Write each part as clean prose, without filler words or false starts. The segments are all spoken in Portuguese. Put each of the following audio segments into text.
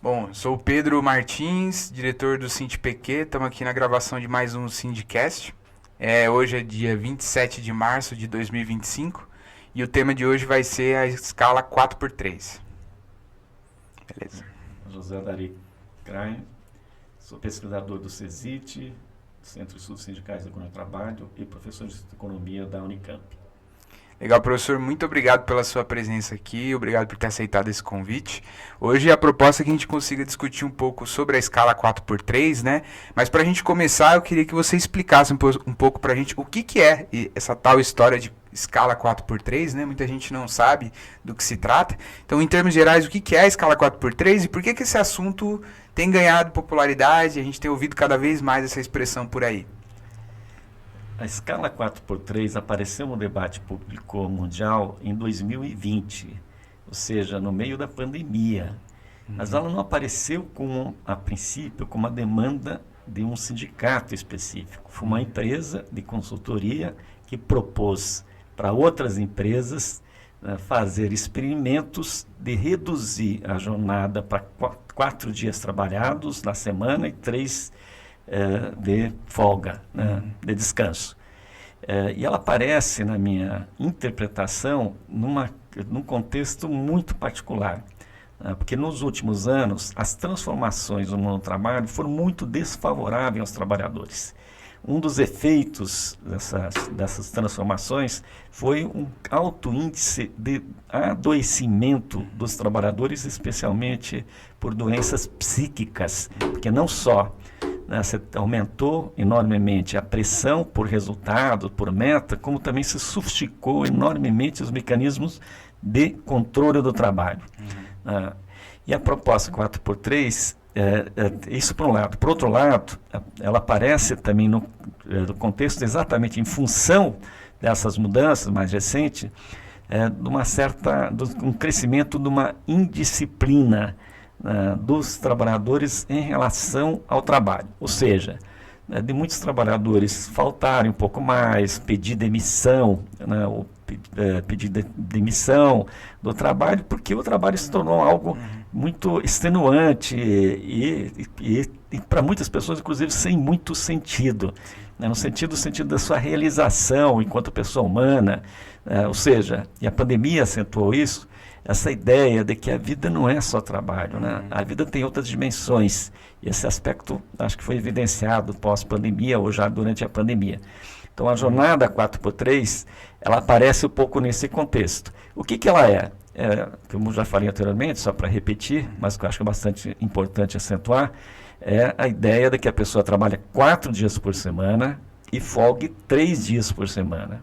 Bom, sou o Pedro Martins, diretor do SindPQ. Estamos aqui na gravação de mais um Sindcast. Hoje é dia 27 de março de 2025 e o tema de hoje vai ser a escala 4x3. Beleza. José Dari Krain, sou pesquisador do CESIT, Centro de Estudos Sindicais da Economia do Trabalho, e professor de Economia da Unicamp. Legal, professor, muito obrigado pela sua presença aqui, obrigado por ter aceitado esse convite. Hoje a proposta é que a gente consiga discutir um pouco sobre a escala 4x3, né? Mas para a gente começar, eu queria que você explicasse um pouco para a gente o que é essa tal história de escala 4x3, né? Muita gente não sabe do que se trata. Então, em termos gerais, o que é a escala 4x3 e por que esse assunto tem ganhado popularidade? A gente tem ouvido cada vez mais essa expressão por aí. A escala 4x3 apareceu no debate público mundial em 2020, ou seja, no meio da pandemia. Mas ela não apareceu a princípio, com uma demanda de um sindicato específico. Foi uma empresa de consultoria que propôs para outras empresas fazer experimentos de reduzir a jornada para 4 dias trabalhados na semana e 3 de folga, de descanso. E ela aparece, na minha interpretação, num contexto muito particular, porque nos últimos anos as transformações no mundo do trabalho foram muito desfavoráveis aos trabalhadores. Um dos efeitos dessas transformações foi um alto índice de adoecimento dos trabalhadores, especialmente por doenças psíquicas, porque não só aumentou enormemente a pressão por resultado, por meta, como também se sofisticou enormemente os mecanismos de controle do trabalho. E a proposta 4x3, isso por um lado. Por outro lado, ela aparece também no contexto exatamente em função dessas mudanças mais recentes, de um crescimento de uma indisciplina dos trabalhadores em relação ao trabalho. Ou seja, de muitos trabalhadores faltarem um pouco mais, pedir demissão, pedir demissão do trabalho, porque o trabalho se tornou algo muito extenuante e para muitas pessoas, inclusive, sem muito sentido, no sentido da sua realização enquanto pessoa humana, ou seja, e a pandemia acentuou isso, essa ideia de que a vida não é só trabalho, a vida tem outras dimensões, e esse aspecto acho que foi evidenciado pós-pandemia ou já durante a pandemia. Então a jornada 4x3, ela aparece um pouco nesse contexto. O que ela é? Como eu já falei anteriormente, só para repetir, mas que eu acho que é bastante importante acentuar, é a ideia de que a pessoa trabalha 4 dias por semana e folgue 3 dias por semana,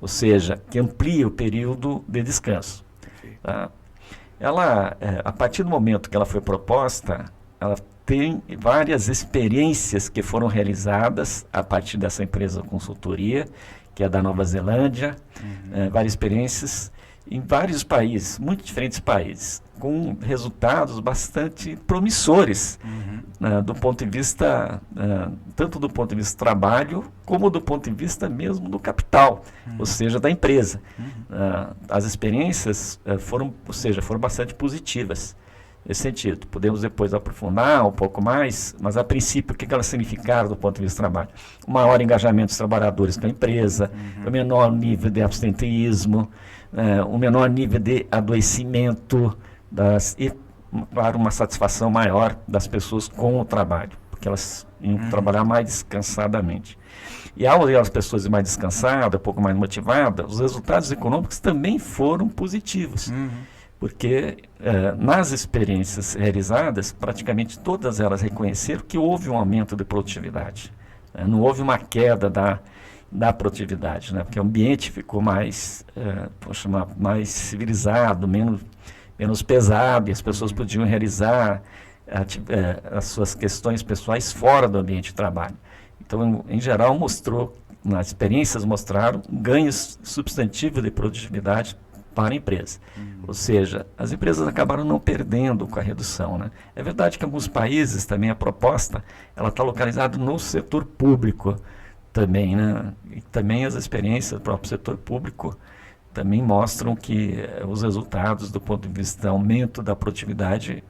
ou seja, que amplia o período de descanso. Ela, a partir do momento que ela foi proposta, ela tem várias experiências que foram realizadas a partir dessa empresa de consultoria, que é da Nova Zelândia, várias experiências em vários países, muito diferentes países, com resultados bastante promissores, do ponto de vista, tanto do ponto de vista do trabalho, como do ponto de vista mesmo do capital, ou seja, da empresa. As experiências foram bastante positivas nesse sentido. Podemos depois aprofundar um pouco mais, mas a princípio, o que elas significaram do ponto de vista do trabalho? O maior engajamento dos trabalhadores com a empresa, o menor nível de absenteísmo, o menor nível de adoecimento e, claro, uma satisfação maior das pessoas com o trabalho, porque elas iam trabalhar mais descansadamente. E ao ver as pessoas mais descansadas, um pouco mais motivadas, os resultados econômicos também foram positivos. Porque nas experiências realizadas, praticamente todas elas reconheceram que houve um aumento de produtividade. Não houve uma queda da produtividade, porque o ambiente ficou mais civilizado, menos pesado, e as pessoas podiam realizar as suas questões pessoais fora do ambiente de trabalho. Então, em geral, as experiências mostraram ganhos substantivos de produtividade para a empresa. Ou seja, as empresas acabaram não perdendo com a redução. É verdade que em alguns países também a proposta está localizada no setor público também. E também as experiências do próprio setor público também mostram que os resultados do ponto de vista do aumento da produtividade,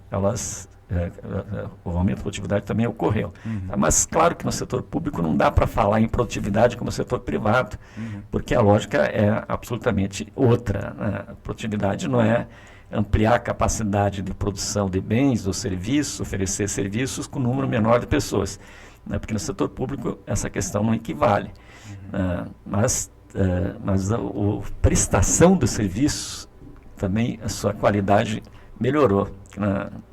o aumento da produtividade também ocorreu. Mas claro que no setor público não dá para falar em produtividade como no setor privado, porque a lógica é absolutamente outra, né? A produtividade não é ampliar a capacidade de produção de bens ou serviços, oferecer serviços com um número menor de pessoas, né? Porque no setor público essa questão não equivale. Mas a prestação do serviço também, a sua qualidade melhorou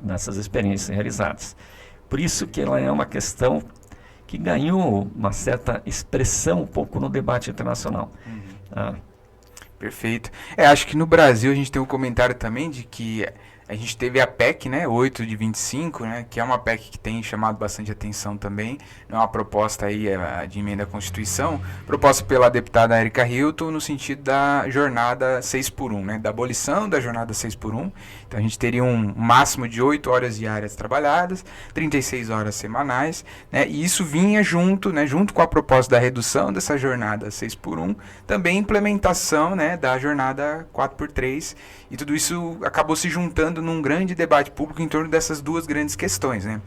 nessas experiências realizadas. Por isso que ela é uma questão que ganhou uma certa expressão um pouco no debate internacional. Perfeito. Acho que no Brasil a gente tem um comentário também de que a gente teve a PEC, né, 8 de 25, né, que é uma PEC que tem chamado bastante atenção também, é uma proposta aí de emenda à Constituição, proposta pela deputada Erika Hilton no sentido da jornada 6x1, né, da abolição da jornada 6x1. Então a gente teria um máximo de 8 horas diárias trabalhadas, 36 horas semanais, né, e isso vinha junto, né, junto com a proposta da redução dessa jornada 6x1, também implementação, né, da jornada 4x3, e tudo isso acabou se juntando num grande debate público em torno dessas duas grandes questões, né?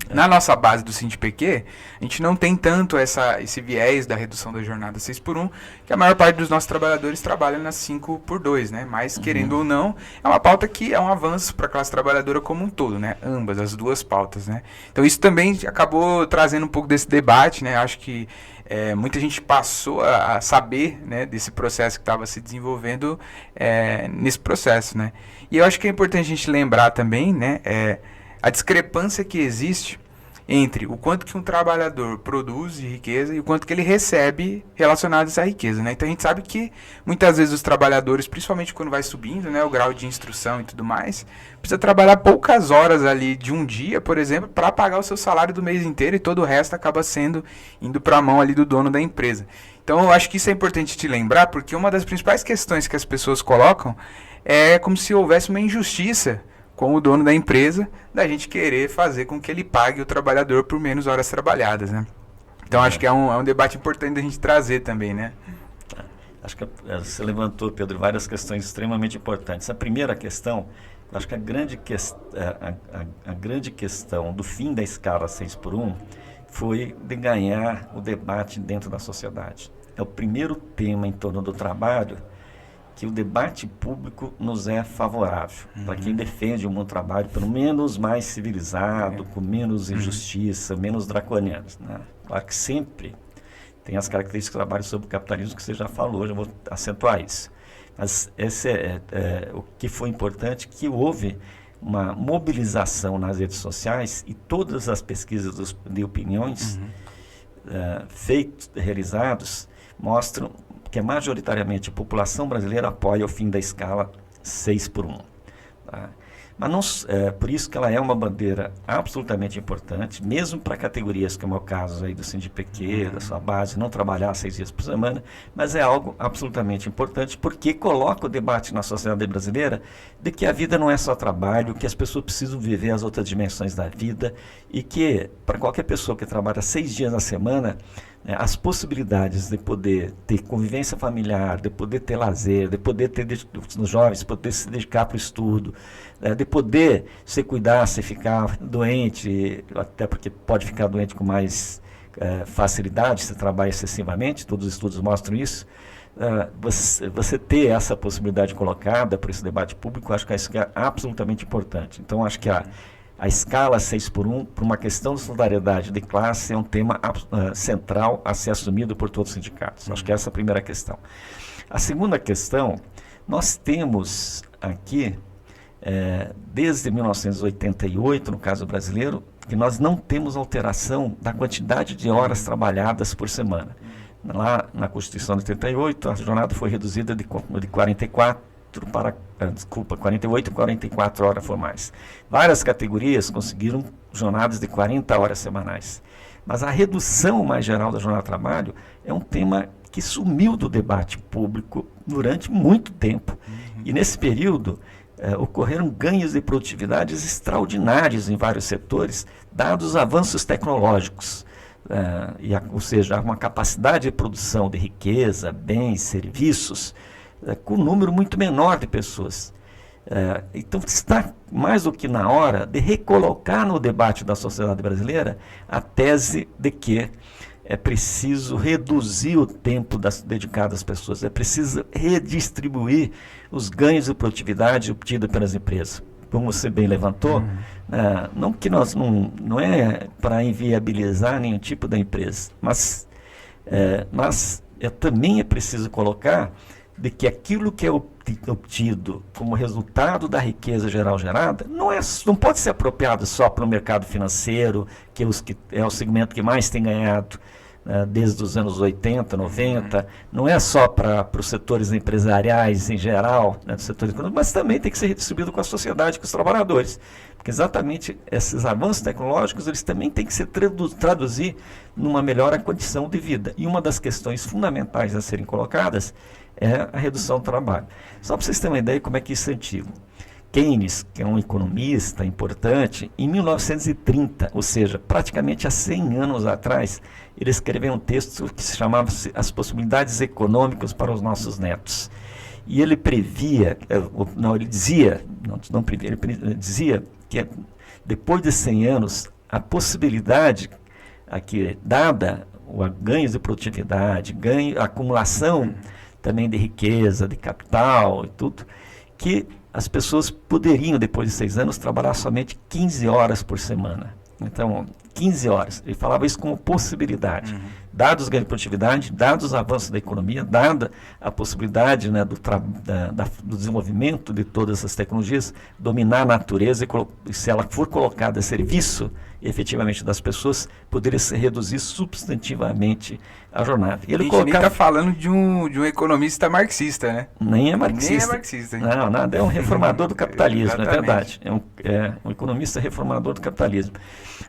Na nossa base do SINDPq, a gente não tem tanto esse viés da redução da jornada 6x1, que a maior parte dos nossos trabalhadores trabalha na 5x2, né? Mas, querendo ou não, é uma pauta que é um avanço para a classe trabalhadora como um todo, né? Ambas, as duas pautas, né? Então, isso também acabou trazendo um pouco desse debate, né? Acho que muita gente passou a saber, né, desse processo que estava se desenvolvendo nesse processo, né? E eu acho que é importante a gente lembrar também, né, a discrepância que existe entre o quanto que um trabalhador produz de riqueza e o quanto que ele recebe relacionado a essa riqueza, né? Então a gente sabe que muitas vezes os trabalhadores, principalmente quando vai subindo, né, o grau de instrução e tudo mais, precisa trabalhar poucas horas ali de um dia, por exemplo, para pagar o seu salário do mês inteiro, e todo o resto acaba indo para a mão ali do dono da empresa. Então eu acho que isso é importante te lembrar, porque uma das principais questões que as pessoas colocam é como se houvesse uma injustiça com o dono da empresa, da gente querer fazer com que ele pague o trabalhador por menos horas trabalhadas, né? Então acho que é um debate importante da gente trazer também, né? Acho que você levantou, Pedro, várias questões extremamente importantes. A primeira questão, acho que a grande questão do fim da escala 6x1 foi de ganhar o debate dentro da sociedade. É o primeiro tema em torno do trabalho que o debate público nos é favorável, para quem defende um bom trabalho, pelo menos mais civilizado, com menos injustiça, menos draconianos, né? Claro que sempre tem as características do trabalho sobre o capitalismo que você já falou, já vou acentuar isso. Mas esse o que foi importante, que houve uma mobilização nas redes sociais, e todas as pesquisas de opiniões realizadas mostram que majoritariamente a população brasileira apoia o fim da escala 6x1. Tá? Mas não, por isso que ela é uma bandeira absolutamente importante, mesmo para categorias como é o caso aí do SINDPq, da sua base, não trabalhar 6 dias por semana, mas é algo absolutamente importante, porque coloca o debate na sociedade brasileira de que a vida não é só trabalho, que as pessoas precisam viver as outras dimensões da vida, e que para qualquer pessoa que trabalha 6 dias na semana, as possibilidades de poder ter convivência familiar, de poder ter lazer, de poder ter, nos jovens, poder se dedicar para o estudo, de poder se cuidar, se ficar doente, até porque pode ficar doente com mais facilidade se trabalha excessivamente, todos os estudos mostram isso. Você ter essa possibilidade colocada por esse debate público, acho que isso é absolutamente importante. Então, acho que a escala 6x1, por uma questão de solidariedade de classe, é um tema central a ser assumido por todos os sindicatos. Acho que essa é a primeira questão. A segunda questão, nós temos aqui, desde 1988, no caso brasileiro, que nós não temos alteração da quantidade de horas trabalhadas por semana. Lá na Constituição de 88, a jornada foi reduzida de 48 e 44 horas formais. Várias categorias conseguiram jornadas de 40 horas semanais. Mas a redução mais geral da jornada de trabalho é um tema que sumiu do debate público durante muito tempo. E nesse período ocorreram ganhos de produtividades extraordinários em vários setores, dados os avanços tecnológicos. Ou seja, uma capacidade de produção de riqueza, bens, serviços, com um número muito menor de pessoas. Então está mais do que na hora de recolocar no debate da sociedade brasileira a tese de que é preciso reduzir o tempo dedicado às pessoas, é preciso redistribuir os ganhos de produtividade obtidos pelas empresas. Como você bem levantou, não que nós não é para inviabilizar nenhum tipo da empresa, mas também é preciso colocar de que aquilo que é obtido como resultado da riqueza geral gerada não pode ser apropriado só para o mercado financeiro, que é o segmento que mais tem ganhado desde os anos 80, 90, não é só para os setores empresariais em geral, do setor econômico, mas também tem que ser redistribuído com a sociedade, com os trabalhadores. Porque exatamente esses avanços tecnológicos, eles também têm que se traduzir numa melhor condição de vida. E uma das questões fundamentais a serem colocadas é a redução do trabalho. Só para vocês terem uma ideia como é que isso é antigo. Keynes, que é um economista importante, em 1930, ou seja, praticamente há 100 anos atrás, ele escreveu um texto que se chamava As Possibilidades Econômicas para os Nossos Netos. E ele previa, ele dizia que depois de 100 anos, a possibilidade aqui dada, ganhos de produtividade, acumulação também de riqueza, de capital e tudo, que as pessoas poderiam, depois de 6 anos, trabalhar somente 15 horas por semana. Então, 15 horas. Ele falava isso como possibilidade. Dados os ganhos de produtividade, dados os avanços da economia, dada a possibilidade, né, do desenvolvimento de todas essas tecnologias, dominar a natureza e se ela for colocada a serviço efetivamente das pessoas, poderia se reduzir substantivamente a jornada. E ele a gente nem está falando de um economista marxista, né? Nem é marxista. Nem é marxista. Hein? Não, nada. É um reformador do capitalismo, é verdade. É um economista reformador do capitalismo.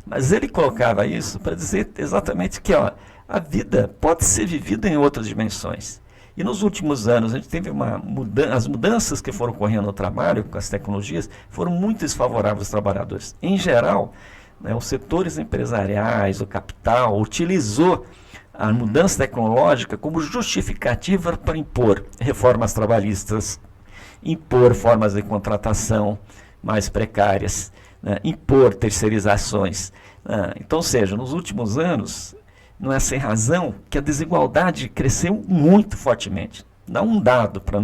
Mas ele colocava isso para dizer exatamente que a vida pode ser vivida em outras dimensões. E nos últimos anos, a gente teve as mudanças que foram ocorrendo no trabalho, com as tecnologias, foram muito desfavoráveis aos trabalhadores. Em geral, os setores empresariais, o capital, utilizou a mudança tecnológica como justificativa para impor reformas trabalhistas, impor formas de contratação mais precárias, impor terceirizações. Então, ou seja, nos últimos anos, não é sem razão que a desigualdade cresceu muito fortemente. Dá um dado para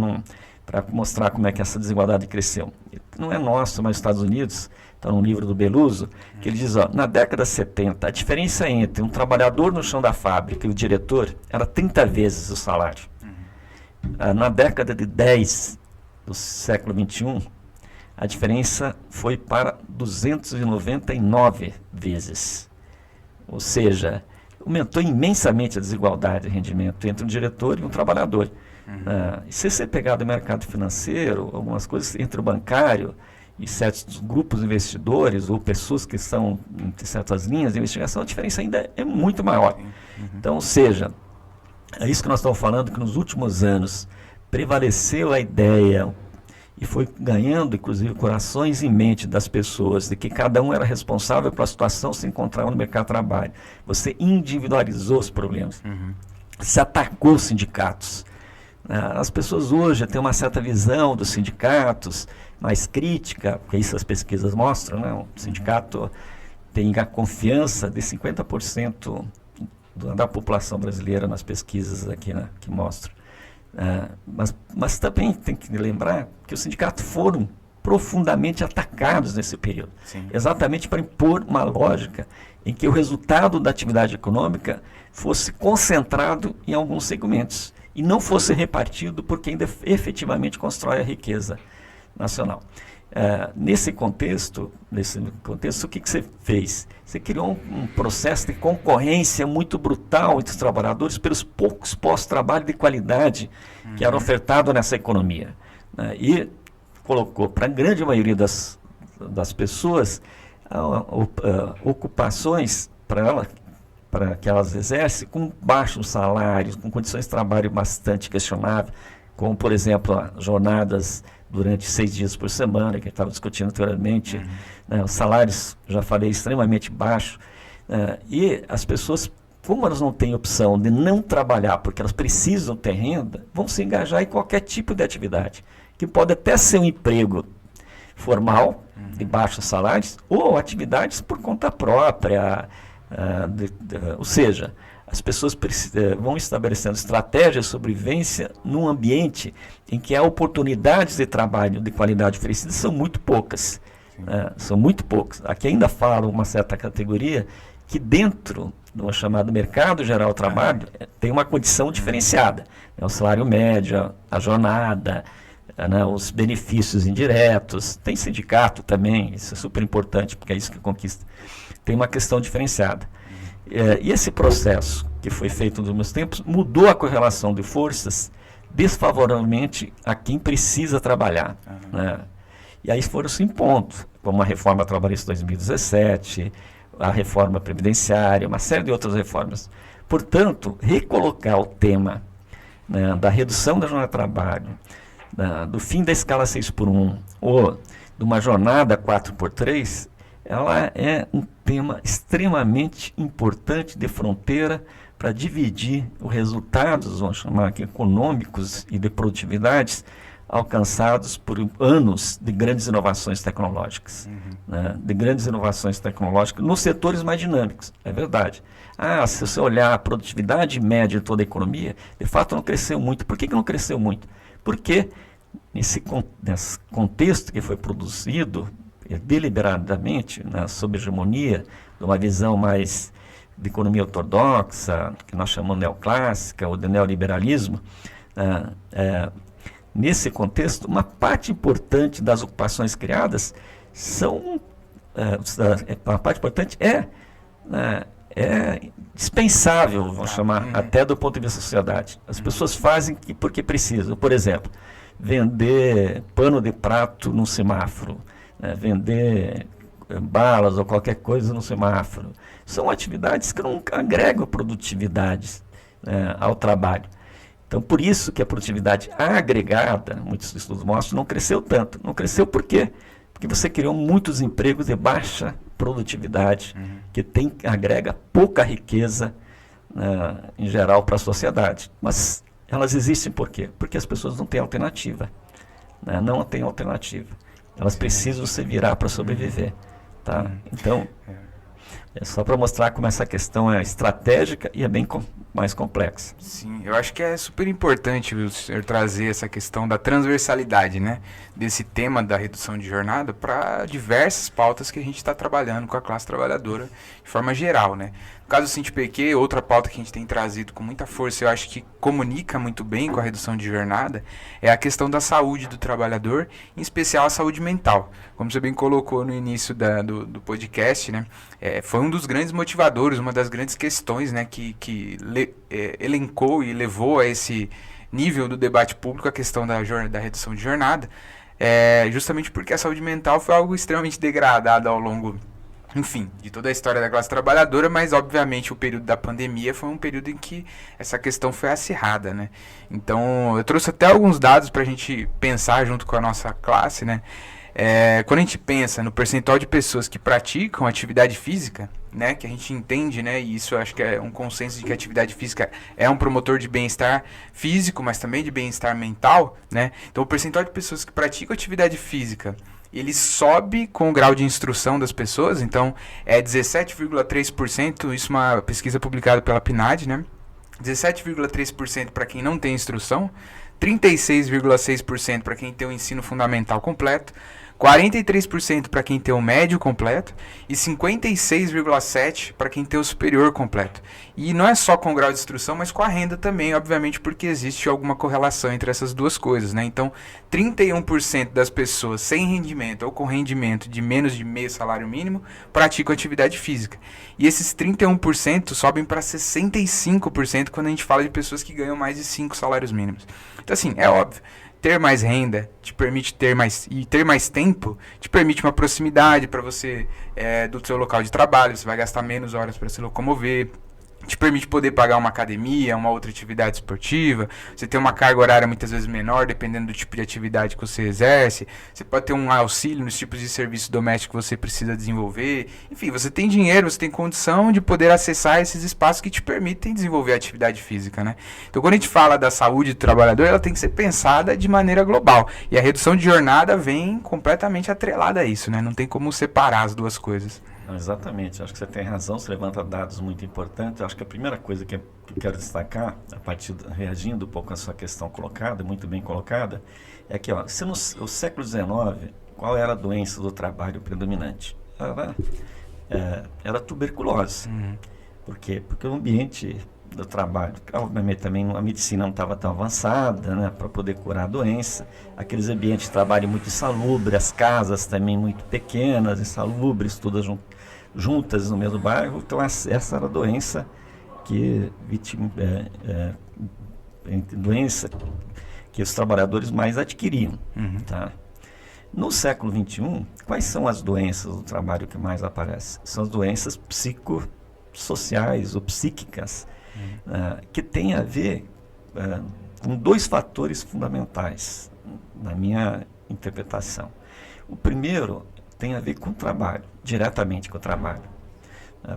mostrar como é que essa desigualdade cresceu. Não é nosso, mas nos Estados Unidos, está num livro do Beluso, que ele diz, na década de 70, a diferença entre um trabalhador no chão da fábrica e o diretor era 30 vezes o salário. Na década de 10 do século XXI, a diferença foi para 299 vezes. Ou seja, aumentou imensamente a desigualdade de rendimento entre um diretor e um trabalhador. Se você pegar do mercado financeiro, algumas coisas entre o bancário e certos grupos de investidores ou pessoas que são em certas linhas de investigação, a diferença ainda é muito maior. Então, ou seja, é isso que nós estamos falando, que nos últimos anos prevaleceu a ideia e foi ganhando, inclusive, corações e mente das pessoas, de que cada um era responsável pela situação se encontrava no mercado de trabalho. Você individualizou os problemas. Se atacou os sindicatos. As pessoas hoje têm uma certa visão dos sindicatos, mais crítica, porque isso as pesquisas mostram, né? O sindicato tem a confiança de 50% da população brasileira nas pesquisas aqui, né, que mostram. Mas também tem que lembrar que os sindicatos foram profundamente atacados nesse período. Sim. Exatamente para impor uma lógica em que o resultado da atividade econômica fosse concentrado em alguns segmentos e não fosse repartido por quem efetivamente constrói a riqueza nacional. Nesse contexto, o que você fez? Você criou um processo de concorrência muito brutal entre os trabalhadores pelos poucos postos de trabalho de qualidade que eram ofertados nessa economia. E colocou para a grande maioria das pessoas ocupações para que elas exercem com baixos salários, com condições de trabalho bastante questionáveis, como, por exemplo, jornadas durante 6 dias por semana, que a gente estava discutindo anteriormente, os salários, já falei, extremamente baixos, e as pessoas como elas não têm opção de não trabalhar porque elas precisam ter renda, vão se engajar em qualquer tipo de atividade, que pode até ser um emprego formal, de baixos salários, ou atividades por conta própria, ou seja, as pessoas vão estabelecendo estratégias de sobrevivência num ambiente em que as oportunidades de trabalho de qualidade oferecidas são muito poucas. São muito poucas. Aqui ainda fala uma certa categoria que dentro do chamado mercado geral do trabalho tem uma condição diferenciada. O salário médio, a jornada, os benefícios indiretos, tem sindicato também, isso é super importante, porque é isso que conquista. Tem uma questão diferenciada. E esse processo que foi feito nos meus tempos mudou a correlação de forças desfavoravelmente a quem precisa trabalhar. Né? E aí foram se impondo, como a reforma trabalhista de 2017, a reforma previdenciária, uma série de outras reformas. Portanto, recolocar o tema, né, da redução da jornada de trabalho, do fim da escala 6x1 ou de uma jornada 4x3, ela é um tema extremamente importante de fronteira para dividir os resultados, vamos chamar aqui, econômicos e de produtividades alcançados por anos de grandes inovações tecnológicas. Né? De grandes inovações tecnológicas nos setores mais dinâmicos, é verdade. Se você olhar a produtividade média de toda a economia, de fato não cresceu muito. Por que não cresceu muito? Porque nesse contexto que foi produzido deliberadamente, sob hegemonia de uma visão mais de economia ortodoxa, que nós chamamos neoclássica, ou de neoliberalismo, nesse contexto, uma parte importante das ocupações criadas uma parte importante é dispensável, vamos chamar, até do ponto de vista da sociedade. As pessoas fazem porque precisam. Por exemplo, vender pano de prato num semáforo, vender balas ou qualquer coisa no semáforo. São atividades que não agregam produtividade ao trabalho. Então, por isso que a produtividade agregada, muitos estudos mostram, não cresceu tanto. Não cresceu por quê? Porque você criou muitos empregos de baixa produtividade, que agrega pouca riqueza, em geral, para a sociedade. Mas elas existem por quê? Porque as pessoas não têm alternativa. Não têm alternativa. Elas precisam se virar para sobreviver. Tá? Então, é só para mostrar como essa questão é estratégica e é bem mais complexa. Sim, eu acho que é super importante o senhor trazer essa questão da transversalidade, né, desse tema da redução de jornada para diversas pautas que a gente está trabalhando com a classe trabalhadora de forma geral, né. No caso do SINDPq, outra pauta que a gente tem trazido com muita força, eu acho que comunica muito bem com a redução de jornada, é a questão da saúde do trabalhador, em especial a saúde mental. Como você bem colocou no início do podcast, né, foi um dos grandes motivadores, uma das grandes questões, né, que elencou e levou a esse nível do debate público a questão da redução de jornada, justamente porque a saúde mental foi algo extremamente degradado ao longo, enfim, de toda a história da classe trabalhadora, mas obviamente o período da pandemia foi um período em que essa questão foi acirrada, né? Então, eu trouxe até alguns dados para a gente pensar junto com a nossa classe, né? Quando a gente pensa no percentual de pessoas que praticam atividade física, né, que a gente entende, né, e isso eu acho que é um consenso de que a atividade física é um promotor de bem-estar físico, mas também de bem-estar mental, né? Então, o percentual de pessoas que praticam atividade física, ele sobe com o grau de instrução das pessoas, então é 17,3%, isso é uma pesquisa publicada pela PNAD, né? 17,3% para quem não tem instrução, 36,6% para quem tem o ensino fundamental completo, 43% para quem tem o médio completo e 56,7% para quem tem o superior completo. E não é só com o grau de instrução, mas com a renda também, obviamente, porque existe alguma correlação entre essas duas coisas, né? Então, 31% das pessoas sem rendimento ou com rendimento de menos de meio salário mínimo praticam atividade física. E esses 31% sobem para 65% quando a gente fala de pessoas que ganham mais de 5 salários mínimos. Então, assim, é óbvio. Ter mais renda te permite ter mais tempo, te permite uma proximidade para você do seu local de trabalho, você vai gastar menos horas para se locomover, te permite poder pagar uma academia, uma outra atividade esportiva. Você tem uma carga horária muitas vezes menor, dependendo do tipo de atividade que você exerce. Você pode ter um auxílio nos tipos de serviço doméstico que você precisa desenvolver. Enfim, você tem dinheiro, você tem condição de poder acessar esses espaços que te permitem desenvolver a atividade física, né? Então, quando a gente fala da saúde do trabalhador, ela tem que ser pensada de maneira global. E a redução de jornada vem completamente atrelada a isso, né? Não tem como separar as duas coisas. Não, exatamente, acho que você tem razão, você levanta dados muito importantes. Acho que a primeira coisa que eu quero destacar, reagindo um pouco à sua questão colocada, muito bem colocada, é que se no século XIX, qual era a doença do trabalho predominante? Era tuberculose. Por quê? Porque o ambiente do trabalho, obviamente também a medicina não estava tão avançada, né, para poder curar a doença, aqueles ambientes de trabalho muito insalubres, as casas também muito pequenas, insalubres, todas juntas no mesmo bairro. Então essa era a doença doença que os trabalhadores mais adquiriam. Tá? No século XXI, quais são as doenças do trabalho que mais aparecem? São as doenças psicossociais ou psíquicas, que tem a ver com dois fatores fundamentais, na minha interpretação. O primeiro tem a ver com o trabalho, diretamente com o trabalho.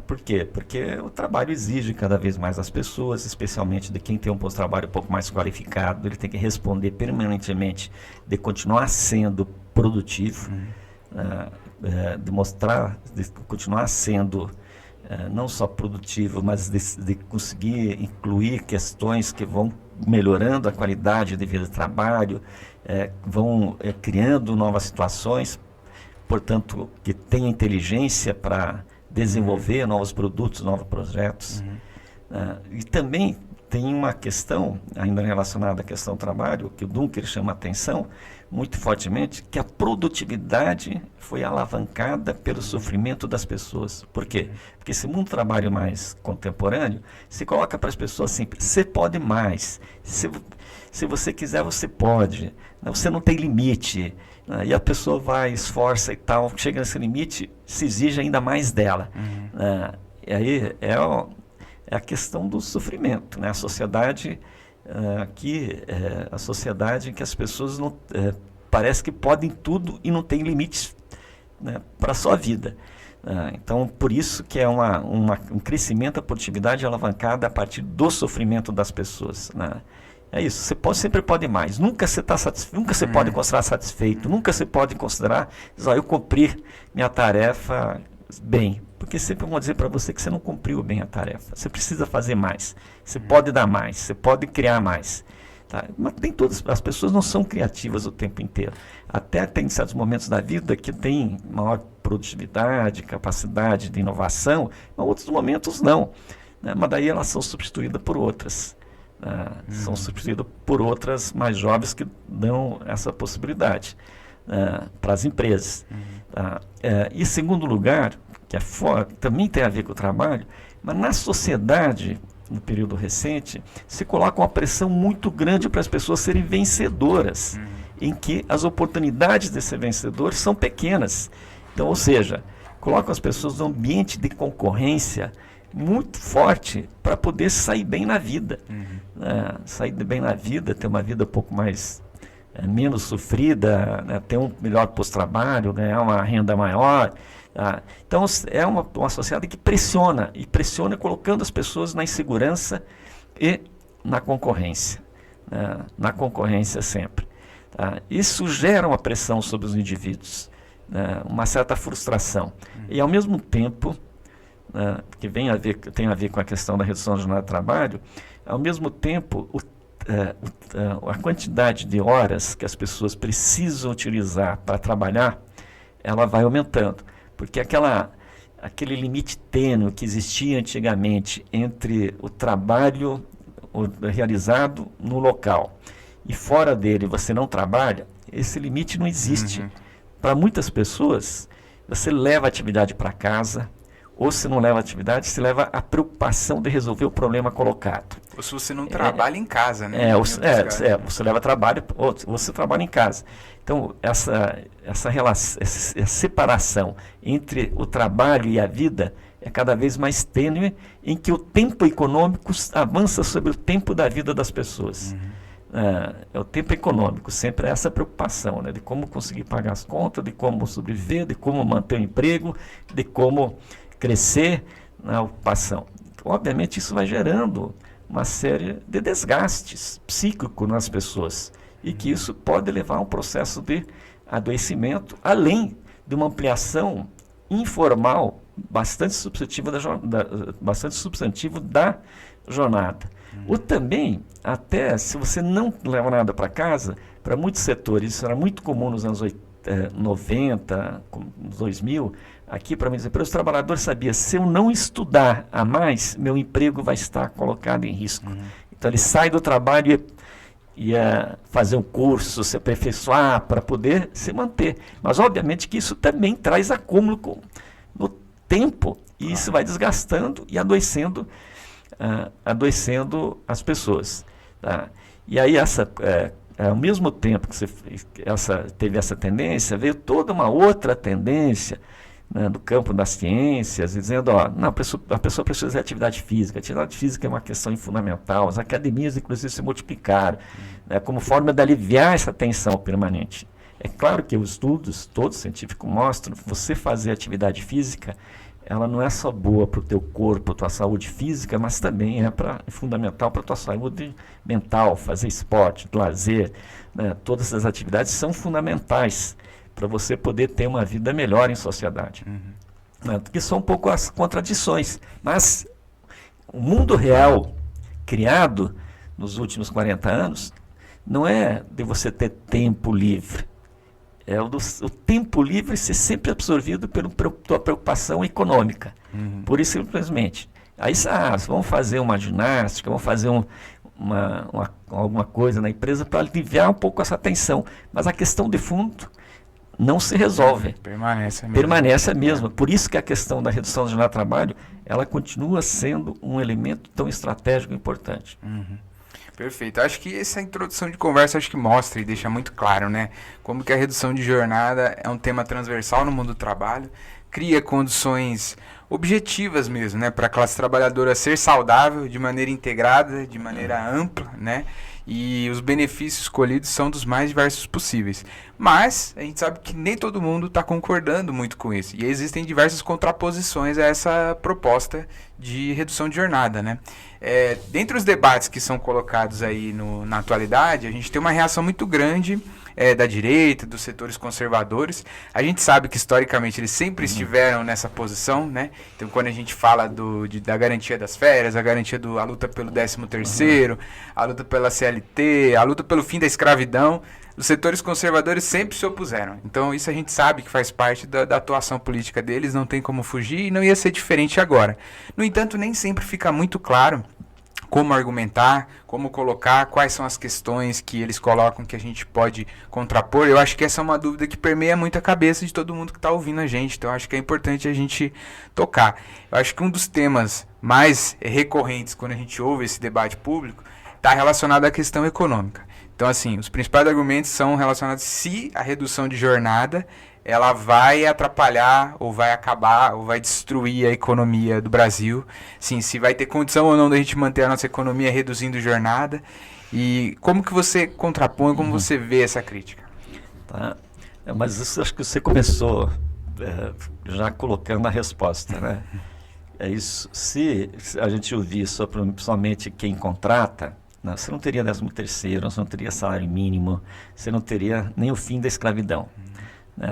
Por quê? Porque o trabalho exige cada vez mais das pessoas, especialmente de quem tem um posto de trabalho um pouco mais qualificado. Ele tem que responder permanentemente de continuar sendo produtivo, de continuar sendo não só produtivo, mas de conseguir incluir questões que vão melhorando a qualidade de vida do trabalho, vão criando novas situações, portanto, que tenha inteligência para desenvolver novos produtos, novos projetos. E também tem uma questão, ainda relacionada à questão do trabalho, que o Dunker chama a atenção muito fortemente, que a produtividade foi alavancada pelo sofrimento das pessoas. Por quê? Porque esse mundo do trabalho mais contemporâneo se coloca para as pessoas assim: você pode mais, se você quiser você pode, você não tem limite. E a pessoa vai, esforça e tal, chega nesse limite, se exige ainda mais dela. E aí é a questão do sofrimento, né? A sociedade em que as pessoas não, parece que podem tudo e não tem limites, né, para a sua vida. Então, por isso que é um crescimento da produtividade alavancada a partir do sofrimento das pessoas, né? É isso, sempre pode mais, nunca você está satisfeito, nunca você pode considerar satisfeito, nunca você pode considerar, eu cumpri minha tarefa bem, porque sempre vão dizer para você que você não cumpriu bem a tarefa, você precisa fazer mais, você pode dar mais, você pode criar mais. Tá? Mas as pessoas não são criativas o tempo inteiro, até tem certos momentos da vida que tem maior produtividade, capacidade de inovação, mas outros momentos não, né? Mas daí elas são substituídas por outras. São substituídas por outras mais jovens que dão essa possibilidade para as empresas. E segundo lugar, que também tem a ver com o trabalho, mas na sociedade, no período recente, se coloca uma pressão muito grande para as pessoas serem vencedoras, em que as oportunidades de ser vencedor são pequenas. Então, ou seja, colocam as pessoas num ambiente de concorrência muito forte para poder sair bem na vida. Sair bem na vida, ter uma vida um pouco mais menos sofrida, né, ter um melhor pós-trabalho, ganhar uma renda maior. Então é uma sociedade que pressiona colocando as pessoas na insegurança e na concorrência, né, na concorrência sempre. Isso gera uma pressão sobre os indivíduos, né, uma certa frustração. E ao mesmo tempo, que tem a ver com a questão da redução da jornada de trabalho, ao mesmo tempo a quantidade de horas que as pessoas precisam utilizar para trabalhar, ela vai aumentando, porque aquele limite tênue que existia antigamente entre o trabalho realizado no local e fora dele você não trabalha, esse limite não existe. Para muitas pessoas, você leva a atividade para casa, ou se não leva a atividade, se leva a preocupação de resolver o problema colocado. Ou se você não trabalha em casa, né? Você leva trabalho, ou você trabalha em casa. Então, essa separação entre o trabalho e a vida, é cada vez mais tênue, em que o tempo econômico avança sobre o tempo da vida das pessoas. É o tempo econômico, sempre é essa preocupação, né, de como conseguir pagar as contas, de como sobreviver, de como manter o emprego, de como crescer na ocupação. Obviamente isso vai gerando uma série de desgastes psíquicos nas pessoas e que isso pode levar a um processo de adoecimento, além de uma ampliação informal bastante substantiva da jornada. Ou também, até se você não leva nada para casa, para muitos setores, isso era muito comum nos anos 90, 2000, aqui para mim, os trabalhadores sabiam, se eu não estudar a mais, meu emprego vai estar colocado em risco. Então ele sai do trabalho e ia fazer um curso, se aperfeiçoar para poder se manter. Mas obviamente que isso também traz acúmulo no tempo, e isso vai desgastando e adoecendo as pessoas. Tá? E aí ao mesmo tempo que teve essa tendência, veio toda uma outra tendência, né, do campo das ciências, dizendo, não, a pessoa precisa de atividade física. A atividade física é uma questão fundamental. As academias, inclusive, se multiplicaram, né, como forma de aliviar essa tensão permanente. É claro que os estudos, todos científicos, mostram que você fazer atividade física, ela não é só boa para o teu corpo, tua saúde física, mas também é fundamental para a tua saúde mental, fazer esporte, lazer, né, todas essas atividades são fundamentais para você poder ter uma vida melhor em sociedade. Que são um pouco as contradições. Mas o mundo real criado nos últimos 40 anos não é de você ter tempo livre. É o tempo livre ser sempre absorvido pela tua preocupação econômica. Por isso, simplesmente. Aí, vamos fazer uma ginástica, vamos fazer alguma coisa na empresa para aliviar um pouco essa tensão. Mas a questão de fundo não se resolve. Permanece a mesma. Por isso que a questão da redução da jornada de trabalho, ela continua sendo um elemento tão estratégico e importante. Perfeito. Acho que essa introdução de conversa acho que mostra e deixa muito claro, né? Como que a redução de jornada é um tema transversal no mundo do trabalho, cria condições objetivas mesmo, né? Para a classe trabalhadora ser saudável de maneira integrada, de maneira ampla, né? E os benefícios escolhidos são dos mais diversos possíveis. Mas a gente sabe que nem todo mundo está concordando muito com isso. E existem diversas contraposições a essa proposta de redução de jornada, né? Dentre os debates que são colocados aí na atualidade, a gente tem uma reação muito grande da direita, dos setores conservadores. A gente sabe que historicamente eles sempre estiveram nessa posição, né? Então quando a gente fala da garantia das férias, a luta pelo 13º, a luta pela CLT, a luta pelo fim da escravidão, os setores conservadores sempre se opuseram. Então isso a gente sabe que faz parte da atuação política deles, não tem como fugir e não ia ser diferente agora. No entanto, nem sempre fica muito claro como argumentar, como colocar, quais são as questões que eles colocam que a gente pode contrapor. Eu acho que essa é uma dúvida que permeia muito a cabeça de todo mundo que está ouvindo a gente, então eu acho que é importante a gente tocar. Eu acho que um dos temas mais recorrentes quando a gente ouve esse debate público está relacionado à questão econômica. Então, assim, os principais argumentos são relacionados se a redução de jornada ela vai atrapalhar, ou vai acabar, ou vai destruir a economia do Brasil. Sim, se vai ter condição ou não da gente manter a nossa economia reduzindo jornada. E como que você contrapõe, como você vê essa crítica? Tá. Mas isso acho que você começou já colocando a resposta, né? É isso. Se a gente ouvir somente quem contrata, você não teria 13º, você não teria salário mínimo, você não teria nem o fim da escravidão.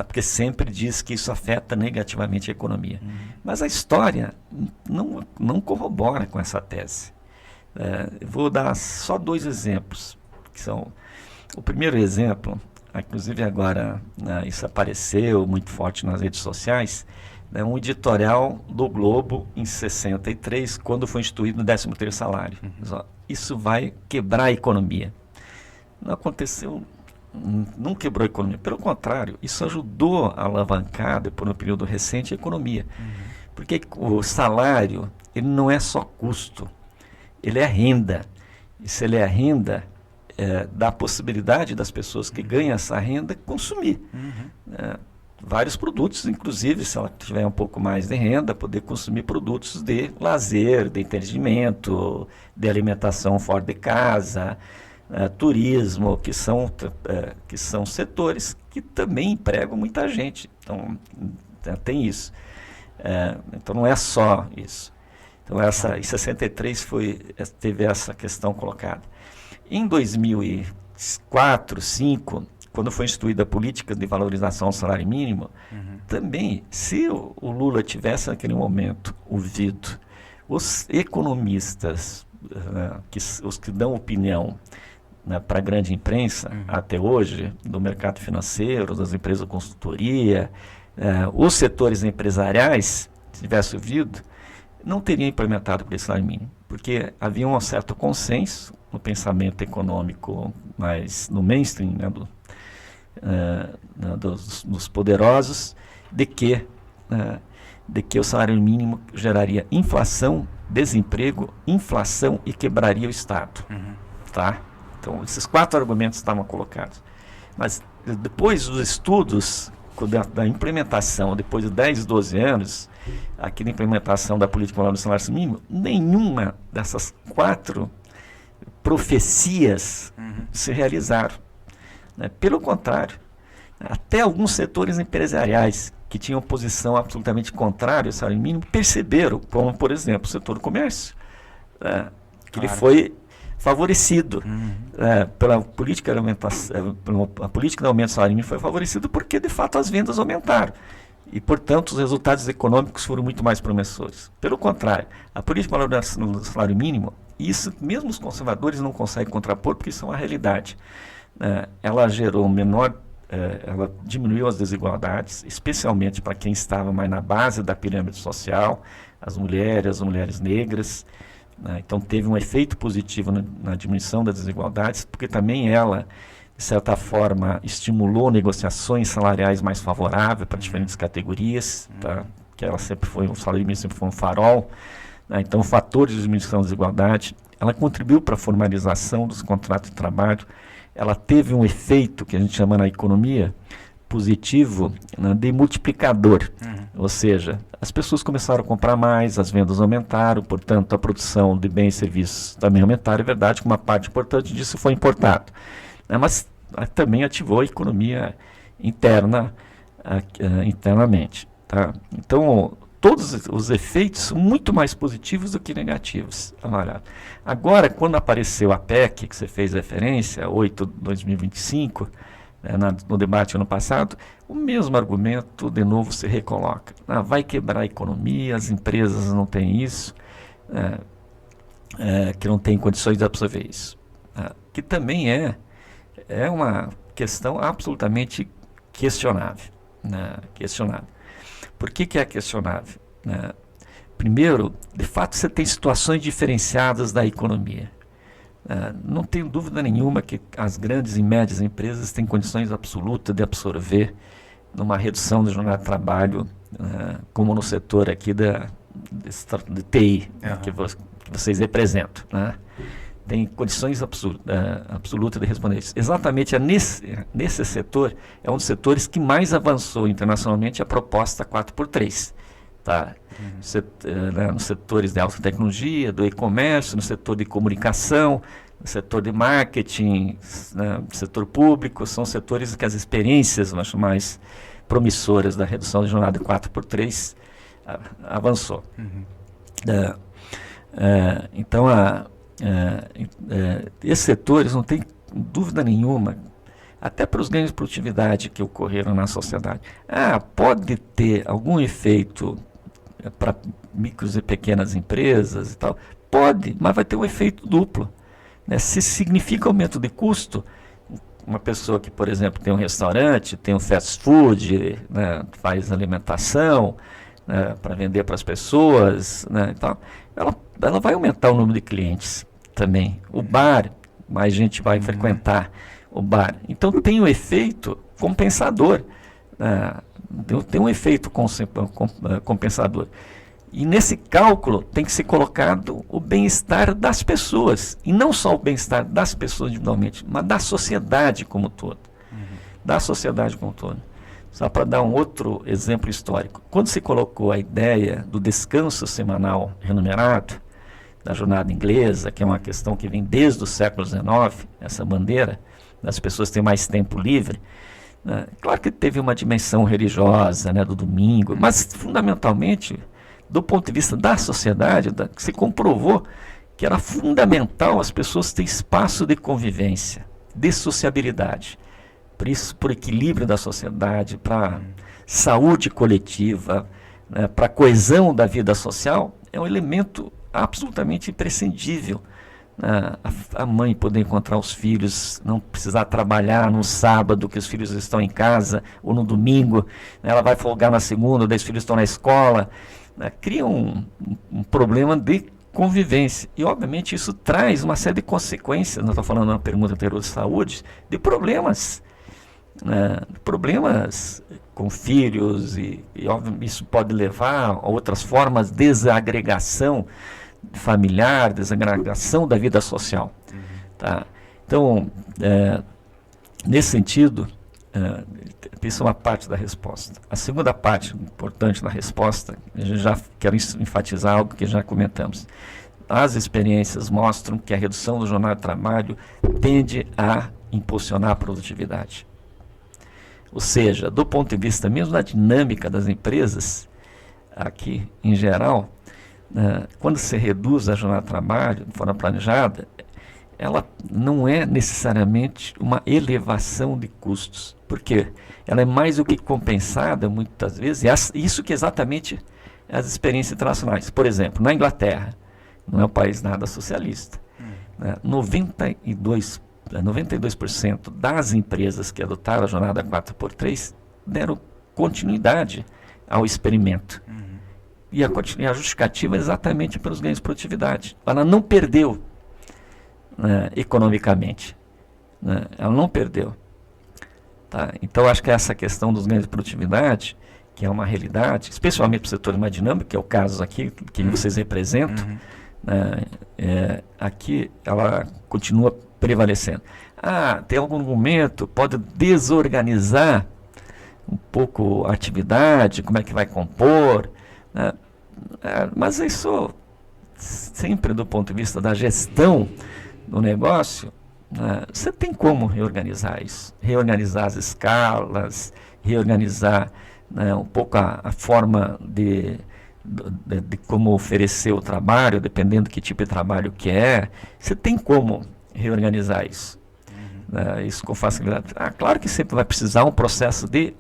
Porque sempre diz que isso afeta negativamente a economia. Mas a história não corrobora com essa tese. Vou dar só 2 exemplos. Que são, o primeiro exemplo, inclusive agora isso apareceu muito forte nas redes sociais, um editorial do Globo em 63, quando foi instituído o 13º salário. Isso vai quebrar a economia. Não aconteceu. Não quebrou a economia. Pelo contrário, isso ajudou a alavancar, depois no período recente, a economia. Porque o salário, ele não é só custo, ele é renda. E se ele é renda, dá a possibilidade das pessoas que ganham essa renda consumir. vários produtos, inclusive, se ela tiver um pouco mais de renda, poder consumir produtos de lazer, de entretenimento, de alimentação fora de casa, turismo, que são setores que também empregam muita gente. Então, tem isso. Então, não é só isso. Então, em 63 teve essa questão colocada. Em 2004, 2005, quando foi instituída a política de valorização do salário mínimo, também, se o Lula tivesse naquele momento ouvido os economistas, os que dão opinião, né, para a grande imprensa, até hoje, do mercado financeiro, das empresas de consultoria, os setores empresariais, se tivesse ouvido, não teria implementado o salário mínimo, porque havia um certo consenso no pensamento econômico, mas no mainstream, né, dos poderosos, de que o salário mínimo geraria inflação, desemprego, inflação e quebraria o Estado. Tá? Então, esses 4 argumentos estavam colocados. Mas depois dos estudos, da implementação, depois de 10, 12 anos, aqui na implementação da política do salário mínimo, nenhuma dessas 4 profecias se realizaram. Né? Pelo contrário, até alguns setores empresariais que tinham posição absolutamente contrária ao salário mínimo perceberam, como, por exemplo, o setor do comércio, que ele foi favorecido pela política de aumentação, a política de aumento do salário mínimo foi favorecido porque, de fato, as vendas aumentaram. E, portanto, os resultados econômicos foram muito mais promissores. Pelo contrário, a política de valorização do salário mínimo, isso mesmo os conservadores não conseguem contrapor, porque isso é uma realidade. Ela gerou ela diminuiu as desigualdades, especialmente para quem estava mais na base da pirâmide social, as mulheres negras. Então teve um efeito positivo na diminuição das desigualdades, porque também ela, de certa forma, estimulou negociações salariais mais favoráveis para diferentes categorias, tá? Que ela sempre foi, o salário mínimo sempre foi um farol. Então, fatores de diminuição da desigualdade, ela contribuiu para a formalização dos contratos de trabalho, ela teve um efeito que a gente chama na economia positivo, né, de multiplicador, ou seja, as pessoas começaram a comprar mais, as vendas aumentaram, portanto a produção de bens e serviços também aumentaram. É verdade que uma parte importante disso foi importado, né, mas também ativou a economia interna, internamente. Tá? Então, todos os efeitos são muito mais positivos do que negativos. Agora, quando apareceu a PEC, que você fez referência, 8/2025, no debate ano passado, o mesmo argumento de novo se recoloca. Vai quebrar a economia, as empresas não têm isso, que não têm condições de absorver isso. Que também é uma questão absolutamente questionável. Questionável. Por que é questionável? Primeiro, de fato, você tem situações diferenciadas da economia. Não tenho dúvida nenhuma que as grandes e médias empresas têm condições absolutas de absorver numa redução da jornada de trabalho, como no setor aqui de TI, que vocês representam. Tem condições absolutas de responder isso. Exatamente nesse setor, é um dos setores que mais avançou internacionalmente a proposta 4x3. Tá? Nos setores de alta tecnologia, do e-comércio, no setor de comunicação, no setor de marketing, no setor público, são setores que as experiências mais promissoras da redução de jornada de 4x3 avançou. Então, esses setores não tem dúvida nenhuma, até para os ganhos de produtividade que ocorreram na sociedade. Pode ter algum efeito para micros e pequenas empresas e tal, pode, mas vai ter um efeito duplo. Se significa aumento de custo, uma pessoa que, por exemplo, tem um restaurante, tem um fast food, faz alimentação para vender para as pessoas, então, ela vai aumentar o número de clientes também. O bar, mais gente vai frequentar o bar. Então tem um efeito compensador. Tem um efeito compensador. E nesse cálculo tem que ser colocado o bem-estar das pessoas. E não só o bem-estar das pessoas individualmente, mas da sociedade como um todo. Da sociedade como um todo. Só para dar um outro exemplo histórico. Quando se colocou a ideia do descanso semanal remunerado, da jornada inglesa, que é uma questão que vem desde o século XIX, essa bandeira, das pessoas terem mais tempo livre, né? Claro que teve uma dimensão religiosa, né, do domingo, mas fundamentalmente, do ponto de vista da sociedade, se comprovou que era fundamental as pessoas terem espaço de convivência, de sociabilidade. Por isso, por equilíbrio da sociedade, para saúde coletiva, né, para a coesão da vida social, é um elemento absolutamente imprescindível. A mãe poder encontrar os filhos, não precisar trabalhar no sábado, que os filhos estão em casa, ou no domingo, né, ela vai folgar na segunda, daí os filhos estão na escola, né, cria um problema de convivência. E, obviamente, isso traz uma série de consequências, não estou falando na pergunta anterior de saúde, de problemas. Problemas com filhos isso pode levar a outras formas de desagregação familiar, desagregação da vida social. Tá? Então, nesse sentido, isso é uma parte da resposta. A segunda parte importante da resposta, eu já quero enfatizar algo que já comentamos. As experiências mostram que a redução do jornal de trabalho tende a impulsionar a produtividade. Ou seja, do ponto de vista mesmo da dinâmica das empresas, aqui em geral, quando se reduz a jornada de trabalho de forma planejada, ela não é necessariamente uma elevação de custos. Por quê? Ela é mais do que compensada, muitas vezes, e isso que é exatamente as experiências internacionais. Por exemplo, na Inglaterra, não é um país nada socialista, 92% das empresas que adotaram a jornada 4x3 deram continuidade ao experimento. E a justificativa é exatamente pelos ganhos de produtividade. Ela não perdeu, economicamente. Ela não perdeu. Tá? Então, acho que essa questão dos ganhos de produtividade, que é uma realidade, especialmente para o setor mais dinâmico, que é o caso aqui, que vocês representam, aqui ela continua prevalecendo. Tem algum momento, pode desorganizar um pouco a atividade, como é que vai compor, né? Mas isso, sempre do ponto de vista da gestão do negócio, você tem como reorganizar isso, reorganizar as escalas, reorganizar, um pouco a forma de como oferecer o trabalho, dependendo do que tipo de trabalho que é. Você tem como reorganizar isso. Isso com facilidade. Claro que sempre vai precisar um processo de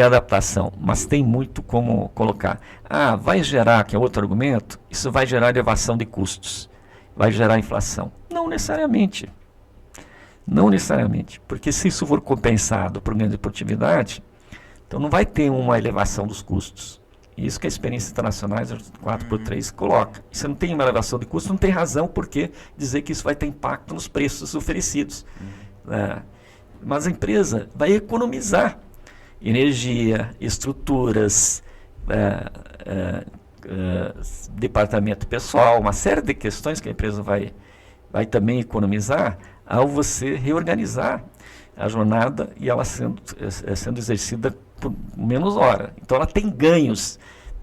adaptação, mas tem muito como colocar. Vai gerar, que é outro argumento, isso vai gerar elevação de custos, vai gerar inflação. Não necessariamente. Não necessariamente, porque se isso for compensado por ganho de produtividade, então não vai ter uma elevação dos custos. Isso que a experiência internacionais 4x3 coloca. Se não tem uma elevação de custos, não tem razão por que dizer que isso vai ter impacto nos preços oferecidos. Mas a empresa vai economizar energia, estruturas, departamento pessoal, uma série de questões que a empresa vai também economizar ao você reorganizar a jornada e ela sendo exercida por menos hora. Então ela tem ganhos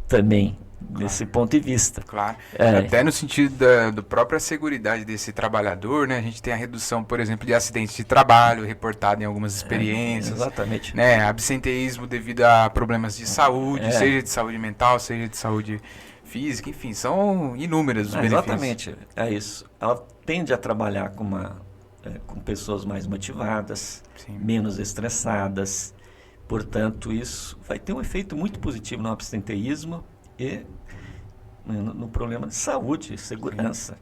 também, desse ponto de vista. Claro. Até no sentido da própria seguridade desse trabalhador, né? A gente tem a redução, por exemplo, de acidentes de trabalho, reportado em algumas experiências. Exatamente. Né? Absenteísmo devido a problemas de saúde, seja de saúde mental, seja de saúde física, enfim, são inúmeros os benefícios. Exatamente, é isso. Ela tende a trabalhar com pessoas mais motivadas, menos estressadas. Portanto, isso vai ter um efeito muito positivo no absenteísmo e no problema de saúde, segurança,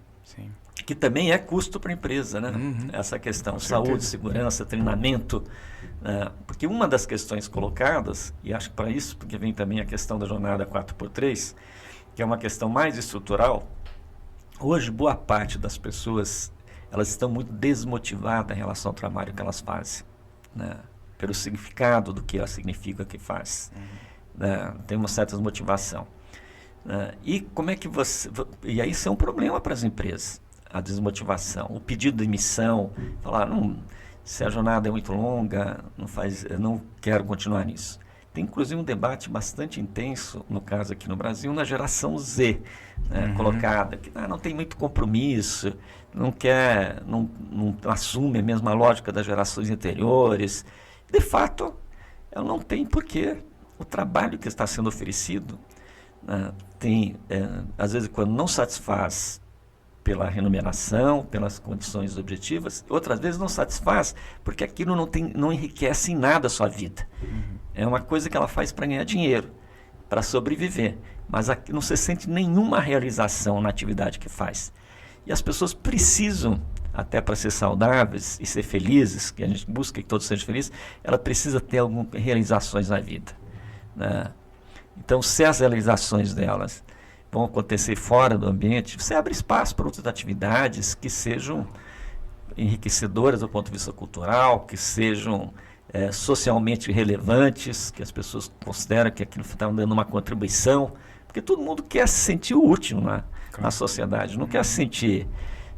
que também é custo para a empresa, né? Essa questão, saúde, segurança, treinamento, porque uma das questões colocadas, e acho que para isso, porque vem também a questão da jornada 4x3, que é uma questão mais estrutural, hoje boa parte das pessoas, elas estão muito desmotivadas em relação ao trabalho que elas fazem, né? Pelo significado do que ela significa que faz. Tem uma certa desmotivação. E como é que e aí isso é um problema para as empresas, a desmotivação, o pedido de demissão, falar, se a jornada é muito longa, não quero continuar nisso. Tem, inclusive, um debate bastante intenso, no caso aqui no Brasil, na geração Z, né, colocada, que não tem muito compromisso, não assume a mesma lógica das gerações anteriores. De fato, ela não tem, porque o trabalho que está sendo oferecido às vezes, quando não satisfaz pela remuneração, pelas condições objetivas, outras vezes não satisfaz porque aquilo não enriquece em nada a sua vida. É uma coisa que ela faz para ganhar dinheiro, para sobreviver, mas aqui não se sente nenhuma realização na atividade que faz. E as pessoas precisam, até para ser saudáveis e ser felizes, que a gente busca que todos sejam felizes, ela precisa ter algumas realizações na vida, né? Então, se as realizações delas vão acontecer fora do ambiente, você abre espaço para outras atividades que sejam enriquecedoras do ponto de vista cultural, que sejam socialmente relevantes, que as pessoas consideram que aquilo está dando uma contribuição, porque todo mundo quer se sentir útil na sociedade, não quer se sentir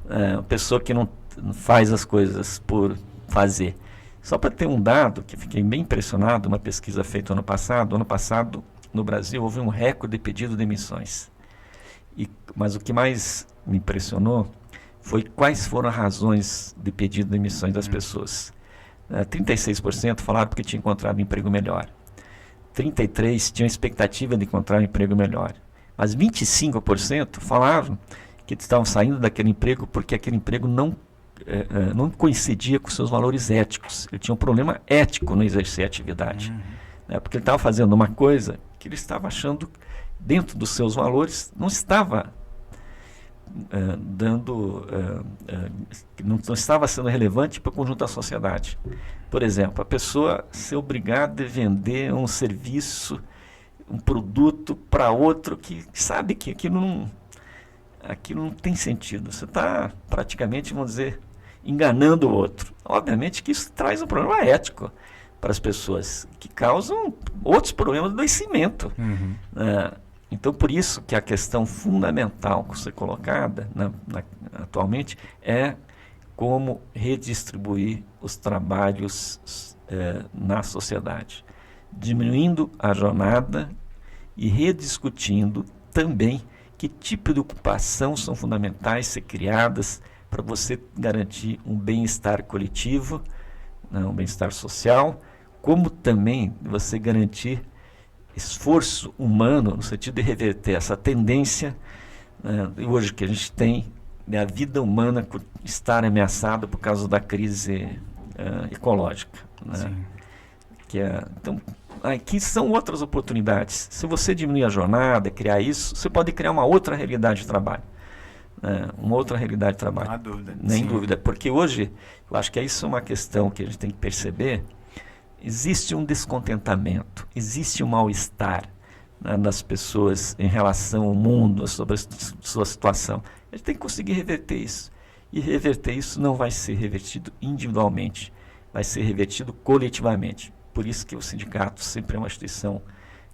uma pessoa que não faz as coisas por fazer. Só para ter um dado, que fiquei bem impressionado, uma pesquisa feita ano passado no Brasil houve um recorde de pedido de demissões. Mas o que mais me impressionou foi quais foram as razões de pedido de demissões das pessoas. 36% falaram porque tinham encontrado um emprego melhor. 33% tinham expectativa de encontrar um emprego melhor. Mas 25% falaram que estavam saindo daquele emprego porque aquele emprego não coincidia com seus valores éticos. Ele tinha um problema ético no exercer a atividade. Porque ele estava fazendo uma coisa que ele estava achando, dentro dos seus valores, não estava não estava sendo relevante para o conjunto da sociedade. Por exemplo, a pessoa ser obrigada a vender um serviço, um produto para outro que sabe que aquilo não tem sentido. Você está praticamente, vamos dizer, enganando o outro. Obviamente que isso traz um problema ético para as pessoas, que causam outros problemas de adoecimento. Então, por isso que a questão fundamental que foi colocada atualmente é como redistribuir os trabalhos na sociedade, diminuindo a jornada e rediscutindo também que tipo de ocupação são fundamentais ser criadas para você garantir um bem-estar coletivo, um bem-estar social, como também você garantir esforço humano no sentido de reverter essa tendência hoje que a gente tem a vida humana estar ameaçada por causa da crise ecológica, né? Então, aqui são outras oportunidades. Se você diminuir a jornada, criar isso, você pode criar uma outra realidade de trabalho. Uma outra realidade de trabalho. Não há dúvida. Nem dúvida. Porque hoje, eu acho que isso é uma questão que a gente tem que perceber. Existe um descontentamento, existe um mal-estar das pessoas em relação ao mundo, sobre a sua situação. A gente tem que conseguir reverter isso. E reverter isso não vai ser revertido individualmente, vai ser revertido coletivamente. Por isso que o sindicato sempre é uma instituição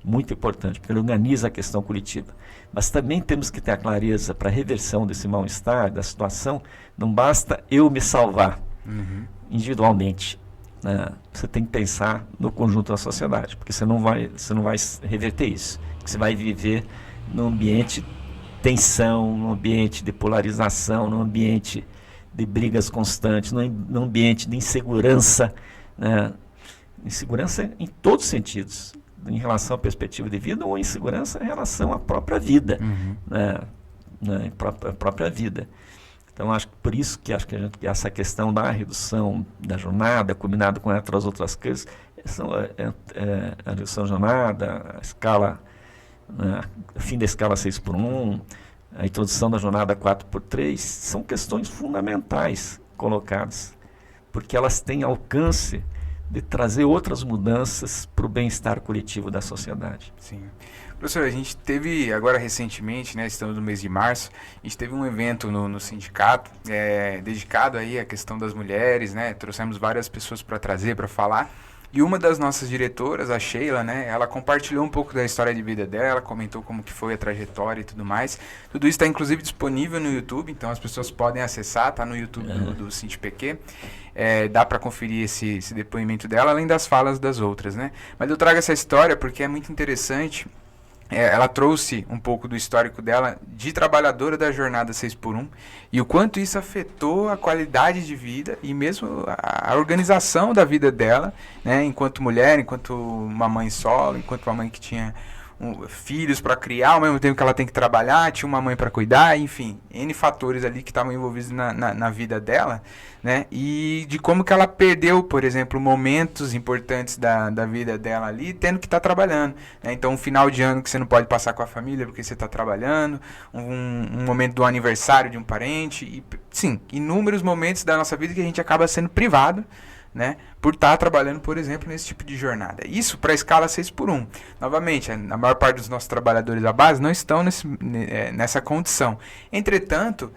muito importante, porque ele organiza a questão coletiva. Mas também temos que ter a clareza para a reversão desse mal-estar, da situação. Não basta eu me salvar individualmente. Você tem que pensar no conjunto da sociedade, porque você não vai reverter isso. Você vai viver num ambiente de tensão, num ambiente de polarização, num ambiente de brigas constantes, num ambiente de insegurança, insegurança em todos os sentidos, em relação à perspectiva de vida ou insegurança em relação à própria vida, à própria vida. Então, acho que por isso que essa questão da redução da jornada, combinado com outras coisas, a redução da jornada, a escala, o fim da escala 6x1, a introdução da jornada 4x3, são questões fundamentais colocadas, porque elas têm alcance de trazer outras mudanças para o bem-estar coletivo da sociedade. Sim. Professor, a gente teve agora recentemente, estamos no mês de março, a gente teve um evento no sindicato dedicado aí à questão das mulheres, trouxemos várias pessoas para trazer, para falar, E uma das nossas diretoras, a Sheila, né, ela compartilhou um pouco da história de vida dela, comentou como que foi a trajetória e tudo mais. Tudo isso está inclusive disponível no YouTube, então as pessoas podem acessar, tá no YouTube do SINDPQ. Dá para conferir esse depoimento dela, além das falas das outras, né? Mas eu trago essa história porque é muito interessante. Ela trouxe um pouco do histórico dela de trabalhadora da jornada 6x1 e o quanto isso afetou a qualidade de vida e mesmo a organização da vida dela, né, enquanto mulher, enquanto uma mãe solo, enquanto uma mãe que tinha filhos para criar, ao mesmo tempo que ela tem que trabalhar, tinha uma mãe para cuidar, enfim, N fatores ali que estavam envolvidos na vida dela, né, e de como que ela perdeu, por exemplo, momentos importantes da vida dela ali, tendo que estar trabalhando, né, então um final de ano que você não pode passar com a família porque você está trabalhando, um momento do aniversário de um parente, e sim, inúmeros momentos da nossa vida que a gente acaba sendo privado, né, por estar trabalhando, por exemplo, nesse tipo de jornada. Isso para a escala 6x1. Novamente, a maior parte dos nossos trabalhadores da base não estão nessa condição. Entretanto,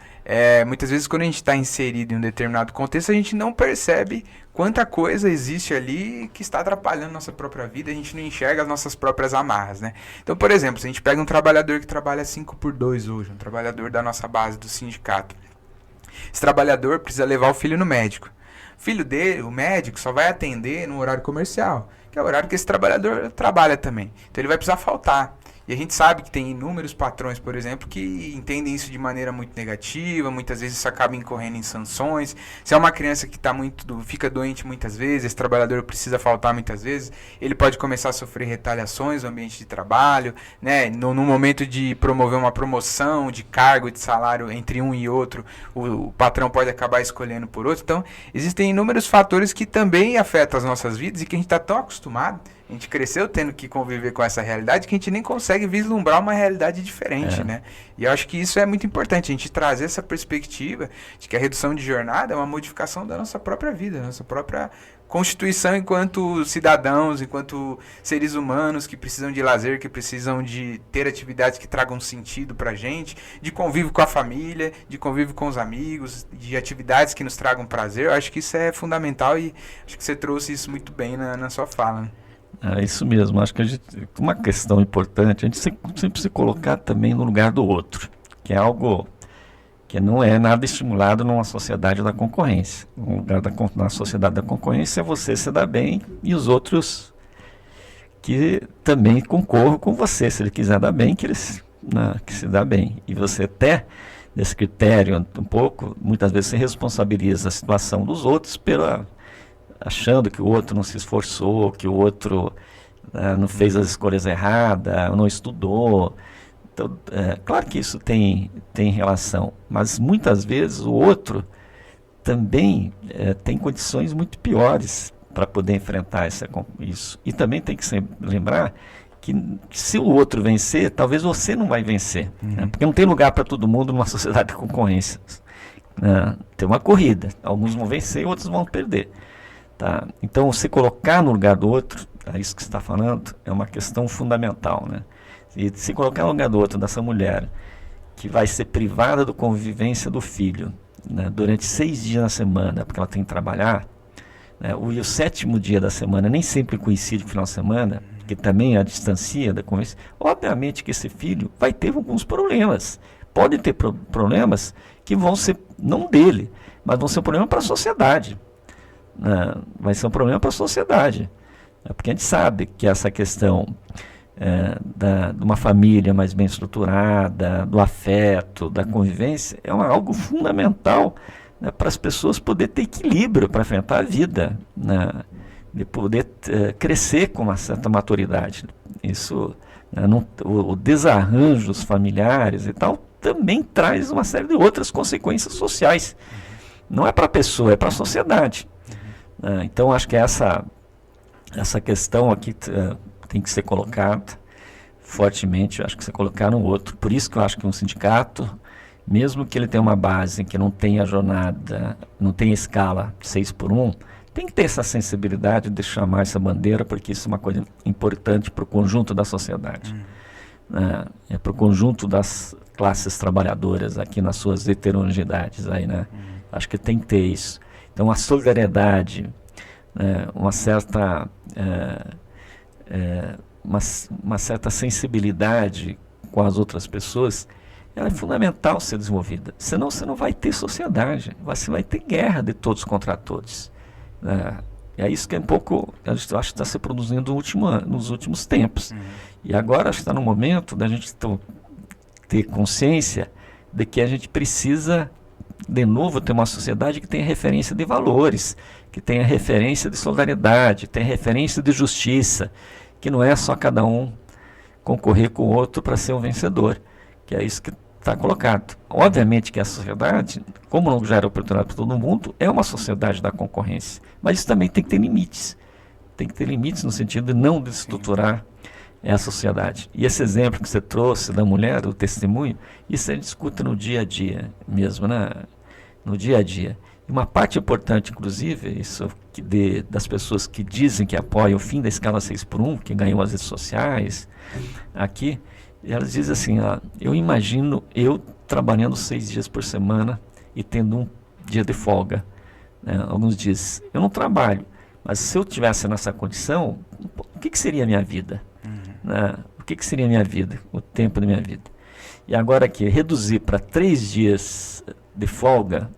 muitas vezes quando a gente está inserido em um determinado contexto, a gente não percebe quanta coisa existe ali que está atrapalhando nossa própria vida, a gente não enxerga as nossas próprias amarras, né? Então, por exemplo, se a gente pega um trabalhador que trabalha 5x2 hoje, um trabalhador da nossa base do sindicato, esse trabalhador precisa levar o filho no médico. Filho dele, o médico, só vai atender no horário comercial, que é o horário que esse trabalhador trabalha também. Então ele vai precisar faltar. E a gente sabe que tem inúmeros patrões, por exemplo, que entendem isso de maneira muito negativa, muitas vezes isso acaba incorrendo em sanções. Se é uma criança que fica doente muitas vezes, esse trabalhador precisa faltar muitas vezes, ele pode começar a sofrer retaliações no ambiente de trabalho, né? No momento de promover uma promoção de cargo e de salário entre um e outro, o patrão pode acabar escolhendo por outro. Então, existem inúmeros fatores que também afetam as nossas vidas e que a gente está tão acostumado. A gente cresceu tendo que conviver com essa realidade que a gente nem consegue vislumbrar uma realidade diferente, né? E eu acho que isso é muito importante, a gente trazer essa perspectiva de que a redução de jornada é uma modificação da nossa própria vida, da nossa própria constituição enquanto cidadãos, enquanto seres humanos que precisam de lazer, que precisam de ter atividades que tragam sentido pra gente, de convívio com a família, de convívio com os amigos, de atividades que nos tragam prazer. Eu acho que isso é fundamental e acho que você trouxe isso muito bem na sua fala, né? É isso mesmo, acho que uma questão importante, a gente sempre se colocar também no lugar do outro, que é algo que não é nada estimulado numa sociedade da concorrência. No lugar na sociedade da concorrência é você se dar bem e os outros que também concorram com você, se ele quiser dar bem, que se dá bem. E você até, nesse critério um pouco, muitas vezes se responsabiliza a situação dos outros achando que o outro não se esforçou, que o outro não fez as escolhas erradas, não estudou. Então, claro que isso tem relação, mas muitas vezes o outro também tem condições muito piores para poder enfrentar isso. E também tem que lembrar que se o outro vencer, talvez você não vai vencer, né? Porque não tem lugar para todo mundo numa sociedade de concorrência. Tem uma corrida, alguns vão vencer e outros vão perder. Tá? Então, se colocar no lugar do outro, é isso que você está falando, é uma questão fundamental, né? E se colocar no lugar do outro, dessa mulher, que vai ser privada da convivência do filho, né, durante 6 dias na semana, porque ela tem que trabalhar, né, e o 7º dia da semana nem sempre coincide com o final de semana, que também a distancia da convivência, obviamente que esse filho vai ter alguns problemas. Pode ter problemas que vão ser, não dele, mas vão ser um problema para a sociedade. Vai ser um problema para a sociedade, porque a gente sabe que essa questão de uma família mais bem estruturada, do afeto, da convivência, é algo fundamental, né, para as pessoas poderem ter equilíbrio para enfrentar a vida, né, de poder crescer com uma certa maturidade. Isso, o desarranjo dos familiares e tal também traz uma série de outras consequências sociais. Não é para a pessoa, é para a sociedade. Então, acho que essa questão aqui tem que ser colocada fortemente, acho que você colocar no outro. Por isso que eu acho que um sindicato, mesmo que ele tenha uma base que não tenha jornada, não tenha escala 6x1, tem que ter essa sensibilidade de chamar essa bandeira, porque isso é uma coisa importante para o conjunto da sociedade. É para o conjunto das classes trabalhadoras aqui nas suas heterogeneidades aí, né? Acho que tem que ter isso. Então, a solidariedade, uma certa uma certa sensibilidade com as outras pessoas, ela é fundamental ser desenvolvida. Senão você não vai ter sociedade, você vai ter guerra de todos contra todos. É isso que é um pouco, eu acho que está se produzindo nos últimos tempos. E agora acho que está no momento da gente ter consciência de que a gente precisa, de novo, ter uma sociedade que tenha referência de valores, que tenha referência de solidariedade, tenha referência de justiça, que não é só cada um concorrer com o outro para ser um vencedor, que é isso que está colocado. Obviamente que a sociedade, como não gera oportunidade para todo mundo, é uma sociedade da concorrência, mas isso também tem que ter limites. Tem que ter limites no sentido de não desestruturar essa sociedade. E esse exemplo que você trouxe da mulher, o testemunho, isso a gente discute no dia a dia mesmo, né? No dia a dia. E uma parte importante, inclusive, isso das pessoas que dizem que apoiam o fim da escala 6x1, que ganhou as redes sociais, aqui, elas dizem assim, eu imagino eu trabalhando 6 dias por semana e tendo um dia de folga. Alguns dizem, eu não trabalho, mas se eu tivesse nessa condição, o que seria a minha vida? O que seria a minha vida, o tempo da minha vida? E agora aqui, reduzir para 3 dias de folga,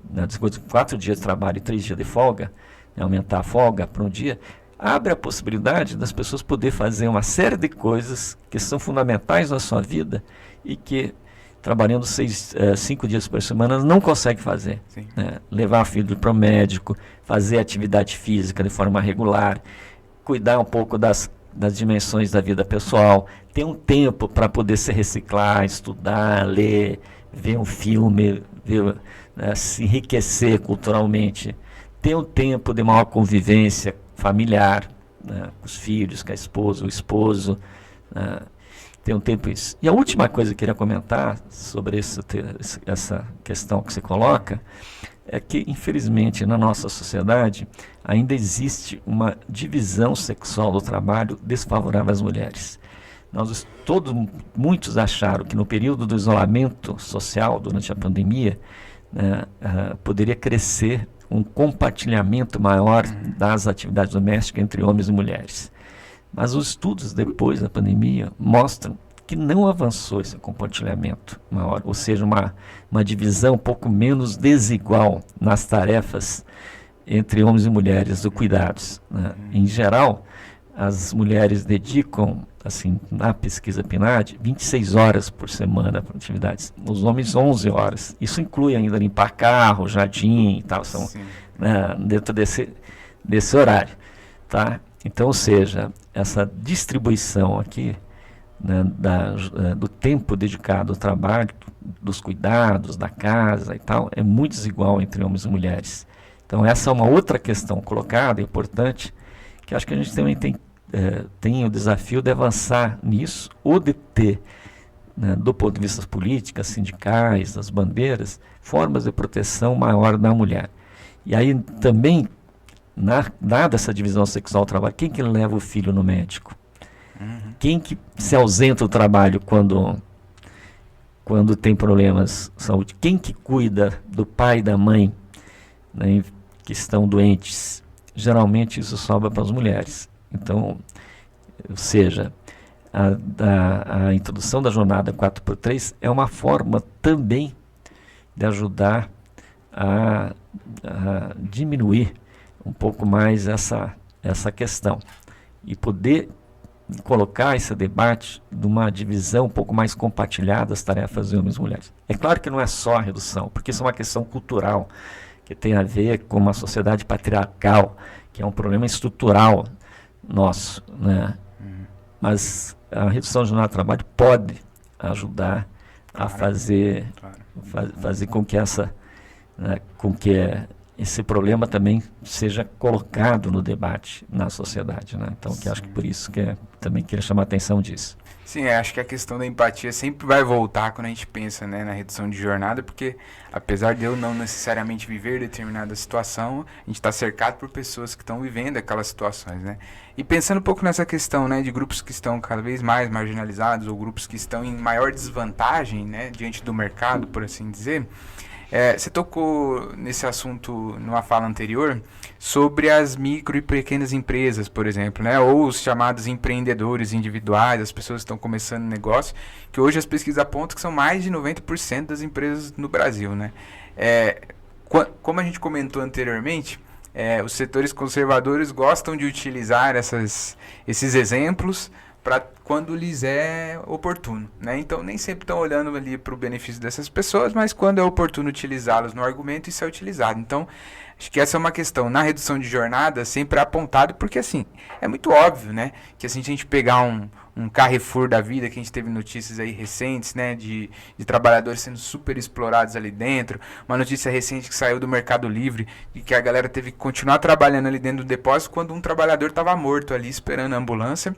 4 dias de trabalho e 3 dias de folga, aumentar a folga para um dia, abre a possibilidade das pessoas poder fazer uma série de coisas que são fundamentais na sua vida e que, trabalhando 5 dias por semana, não consegue fazer. Levar o filho para o médico, fazer atividade física de forma regular, cuidar um pouco das dimensões da vida pessoal, ter um tempo para poder se reciclar, estudar, ler, ver um filme, se enriquecer culturalmente, ter um tempo de maior convivência familiar, com os filhos, com a esposa, o esposo, ter um tempo isso. E a última coisa que eu queria comentar sobre essa questão que você coloca é que, infelizmente, na nossa sociedade ainda existe uma divisão sexual do trabalho desfavorável às mulheres. Muitos acharam que no período do isolamento social, durante a pandemia, poderia crescer um compartilhamento maior das atividades domésticas entre homens e mulheres. Mas os estudos depois da pandemia mostram que não avançou esse compartilhamento maior, ou seja, uma divisão um pouco menos desigual nas tarefas entre homens e mulheres do cuidados. Em geral, as mulheres dedicam, assim, na pesquisa PNAD, 26 horas por semana para atividades, os homens 11 horas. Isso inclui ainda limpar carro, jardim e tal, são dentro desse horário. Tá? Então, ou seja, essa distribuição aqui, do tempo dedicado ao trabalho, dos cuidados, da casa e tal, é muito desigual entre homens e mulheres. Então essa é uma outra questão colocada, importante, que acho que a gente também tem o desafio de avançar nisso, ou de ter, do ponto de vista políticas, sindicais, das bandeiras, formas de proteção maior da mulher. E aí também, dada essa divisão sexual do trabalho, quem que leva o filho no médico? Quem que se ausenta do trabalho quando tem problemas de saúde? Quem que cuida do pai e da mãe, que estão doentes? Geralmente isso sobra para as mulheres. Então, ou seja, a introdução da jornada 4x3 é uma forma também de ajudar a diminuir um pouco mais essa questão e poder colocar esse debate de uma divisão um pouco mais compartilhada das tarefas de homens e mulheres. É claro que não é só a redução, porque isso é uma questão cultural, que tem a ver com uma sociedade patriarcal, que é um problema estrutural nosso, Mas a redução da jornada de trabalho pode ajudar a fazer com que esse problema também seja colocado no debate na sociedade, Então, que acho que por isso que também queria chamar a atenção disso. Sim, acho que a questão da empatia sempre vai voltar quando a gente pensa, na redução de jornada, porque apesar de eu não necessariamente viver determinada situação, a gente está cercado por pessoas que estão vivendo aquelas situações, E pensando um pouco nessa questão, de grupos que estão cada vez mais marginalizados ou grupos que estão em maior desvantagem, diante do mercado, por assim dizer, Você tocou nesse assunto numa fala anterior sobre as micro e pequenas empresas, por exemplo, né? Ou os chamados empreendedores individuais, as pessoas que estão começando negócio, que hoje as pesquisas apontam que são mais de 90% das empresas no Brasil, né? É, como a gente comentou anteriormente, os setores conservadores gostam de utilizar esses exemplos para quando lhes é oportuno, né? Então nem sempre estão olhando ali para o benefício dessas pessoas, mas quando é oportuno utilizá-los no argumento, isso é utilizado. Então acho que essa é uma questão na redução de jornada sempre é apontado, porque assim é muito óbvio, né? Que assim, se a gente pegar um Carrefour da vida, que a gente teve notícias aí recentes, né, de trabalhadores sendo super explorados ali dentro, uma notícia recente que saiu do Mercado Livre, de que a galera teve que continuar trabalhando ali dentro do depósito quando um trabalhador estava morto ali esperando a ambulância,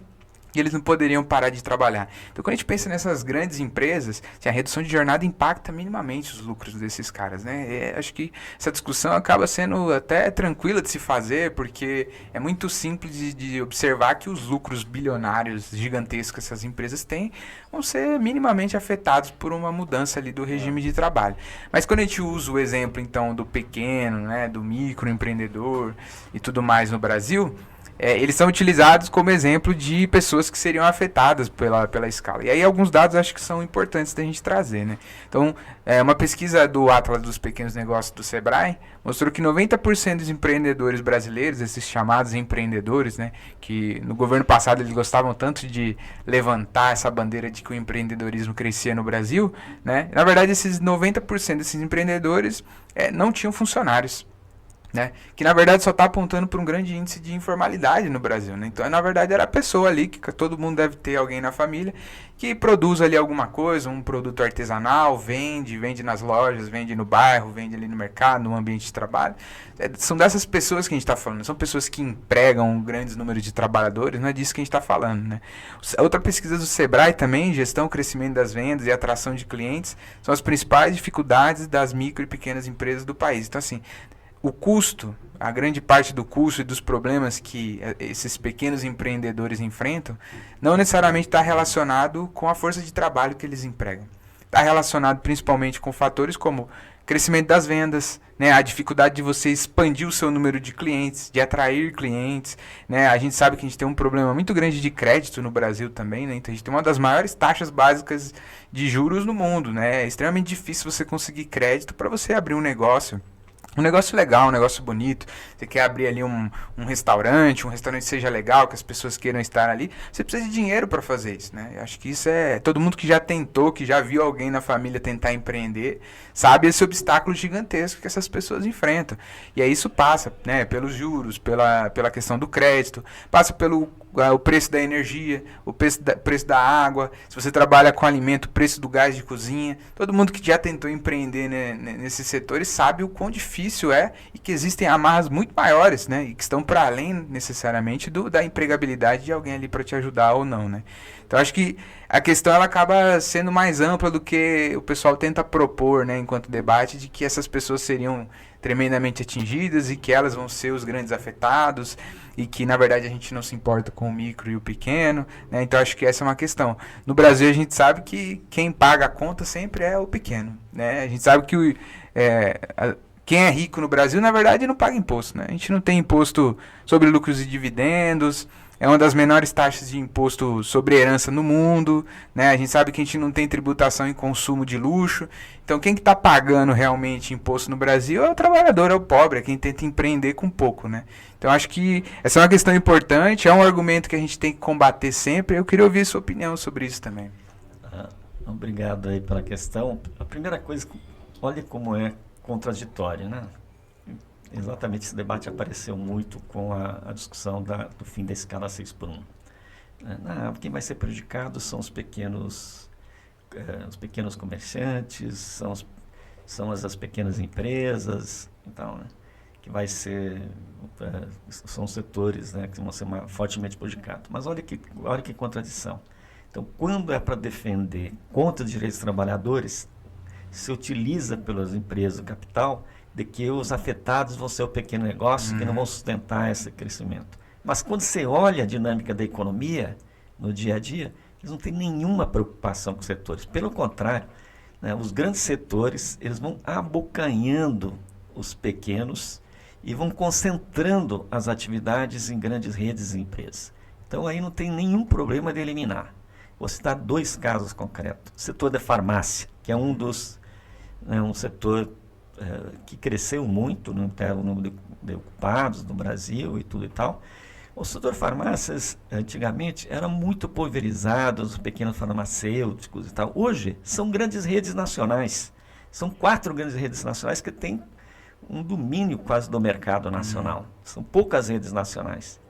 e eles não poderiam parar de trabalhar. Então, quando a gente pensa nessas grandes empresas, a redução de jornada impacta minimamente os lucros desses caras, né? Acho que essa discussão acaba sendo até tranquila de se fazer, porque é muito simples de observar que os lucros bilionários gigantescos que essas empresas têm vão ser minimamente afetados por uma mudança ali do regime de trabalho. Mas quando a gente usa o exemplo, então, do pequeno, né, do microempreendedor e tudo mais no Brasil, eles são utilizados como exemplo de pessoas que seriam afetadas pela escala. E aí alguns dados acho que são importantes da gente trazer, né? Então, uma pesquisa do Atlas dos Pequenos Negócios do Sebrae mostrou que 90% dos empreendedores brasileiros, esses chamados empreendedores, né, que no governo passado eles gostavam tanto de levantar essa bandeira de que o empreendedorismo crescia no Brasil, né? Na verdade, esses 90% desses empreendedores não tinham funcionários. Né? Que na verdade só está apontando para um grande índice de informalidade no Brasil, né? Então na verdade era a pessoa ali, que todo mundo deve ter alguém na família que produz ali alguma coisa, um produto artesanal, vende nas lojas, vende no bairro, vende ali no mercado, no ambiente de trabalho. São dessas pessoas que a gente está falando, são pessoas que empregam grandes números de trabalhadores, não é disso que a gente está falando, né? Outra pesquisa do Sebrae também, gestão, crescimento das vendas e atração de clientes, são as principais dificuldades das micro e pequenas empresas do país. Então assim, o custo, a grande parte do custo e dos problemas que esses pequenos empreendedores enfrentam, não necessariamente está relacionado com a força de trabalho que eles empregam. Está relacionado principalmente com fatores como crescimento das vendas, né, a dificuldade de você expandir o seu número de clientes, de atrair clientes, né? A gente sabe que a gente tem um problema muito grande de crédito no Brasil também, né? Então a gente tem uma das maiores taxas básicas de juros no mundo, né? É extremamente difícil você conseguir crédito para você abrir um negócio. Um negócio legal, um negócio bonito. Você quer abrir ali um restaurante seja legal, que as pessoas queiram estar ali. Você precisa de dinheiro para fazer isso, né? Eu acho que isso todo mundo que já tentou, que já viu alguém na família tentar empreender, sabe esse obstáculo gigantesco que essas pessoas enfrentam. E aí isso passa, né, pelos juros, pela questão do crédito, passa pelo o preço da energia, o preço da água, se você trabalha com alimento, o preço do gás de cozinha. Todo mundo que já tentou empreender, né, nesses setores sabe o quão difícil é e que existem amarras muito maiores, né, e que estão para além necessariamente da empregabilidade de alguém ali para te ajudar ou não, né. Então acho que a questão ela acaba sendo mais ampla do que o pessoal tenta propor, né, enquanto debate, de que essas pessoas seriam tremendamente atingidas e que elas vão ser os grandes afetados e que na verdade a gente não se importa com o micro e o pequeno, né? Então acho que essa é uma questão. No Brasil a gente sabe que quem paga a conta sempre é o pequeno, né? A gente sabe que quem é rico no Brasil na verdade não paga imposto, né? A gente não tem imposto sobre lucros e dividendos, é uma das menores taxas de imposto sobre herança no mundo, né? A gente sabe que a gente não tem tributação em consumo de luxo. Então, quem que está pagando realmente imposto no Brasil é o trabalhador, é o pobre, é quem tenta empreender com pouco, né? Então, acho que essa é uma questão importante, é um argumento que a gente tem que combater sempre. Eu queria ouvir sua opinião sobre isso também. Obrigado aí pela questão. A primeira coisa, olha como é contraditório, né? Exatamente, esse debate apareceu muito com a discussão do fim da escala 6x1. Quem vai ser prejudicado são os pequenos comerciantes, são as pequenas empresas, então, né, que vai ser, são os setores, né, que vão ser fortemente prejudicados. Mas olha que contradição. Então, quando é para defender contra os direitos dos trabalhadores, se utiliza pelas empresas o capital de que os afetados vão ser o pequeno negócio, que não vão sustentar esse crescimento. Mas quando você olha a dinâmica da economia, no dia a dia, eles não têm nenhuma preocupação com os setores. Pelo contrário, né, os grandes setores, eles vão abocanhando os pequenos e vão concentrando as atividades em grandes redes de empresas. Então aí não tem nenhum problema de eliminar. Vou citar 2 casos concretos. O setor da farmácia, que é um setor que cresceu muito, não tem o número de ocupados no Brasil e tudo e tal. O setor farmácias, antigamente, era muito pulverizado, os pequenos farmacêuticos e tal. Hoje, são grandes redes nacionais. São 4 grandes redes nacionais que têm um domínio quase do mercado nacional. São poucas redes nacionais.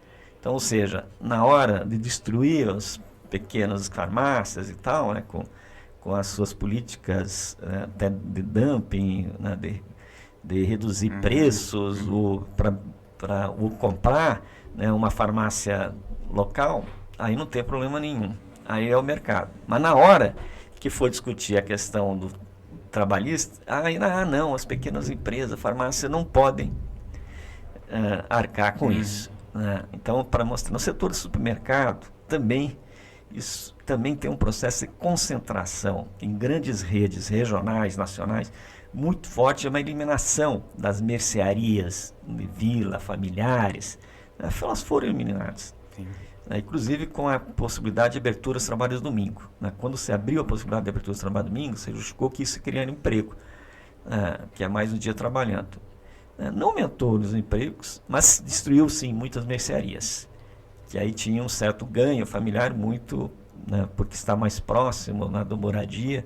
Então, ou seja, na hora de destruir as pequenas farmácias e tal, né, com as suas políticas até de dumping, né, de reduzir preços, para comprar, né, uma farmácia local, aí não tem problema nenhum. Aí é o mercado. Mas na hora que for discutir a questão do trabalhista, aí não, as pequenas empresas, a farmácia não podem arcar com isso. Né? Então, para mostrar, no setor do supermercado, isso também tem um processo de concentração em grandes redes regionais, nacionais, muito forte, é uma eliminação das mercearias de vila, familiares, né? Elas foram eliminadas. Inclusive com a possibilidade de abertura dos trabalhos domingo. Né? Quando se abriu a possibilidade de abertura dos trabalhos domingo, você justificou que isso criaria emprego, que é mais um dia trabalhando. Não aumentou os empregos, mas destruiu sim muitas mercearias, que aí tinha um certo ganho familiar muito, né, porque está mais próximo, né, do moradia,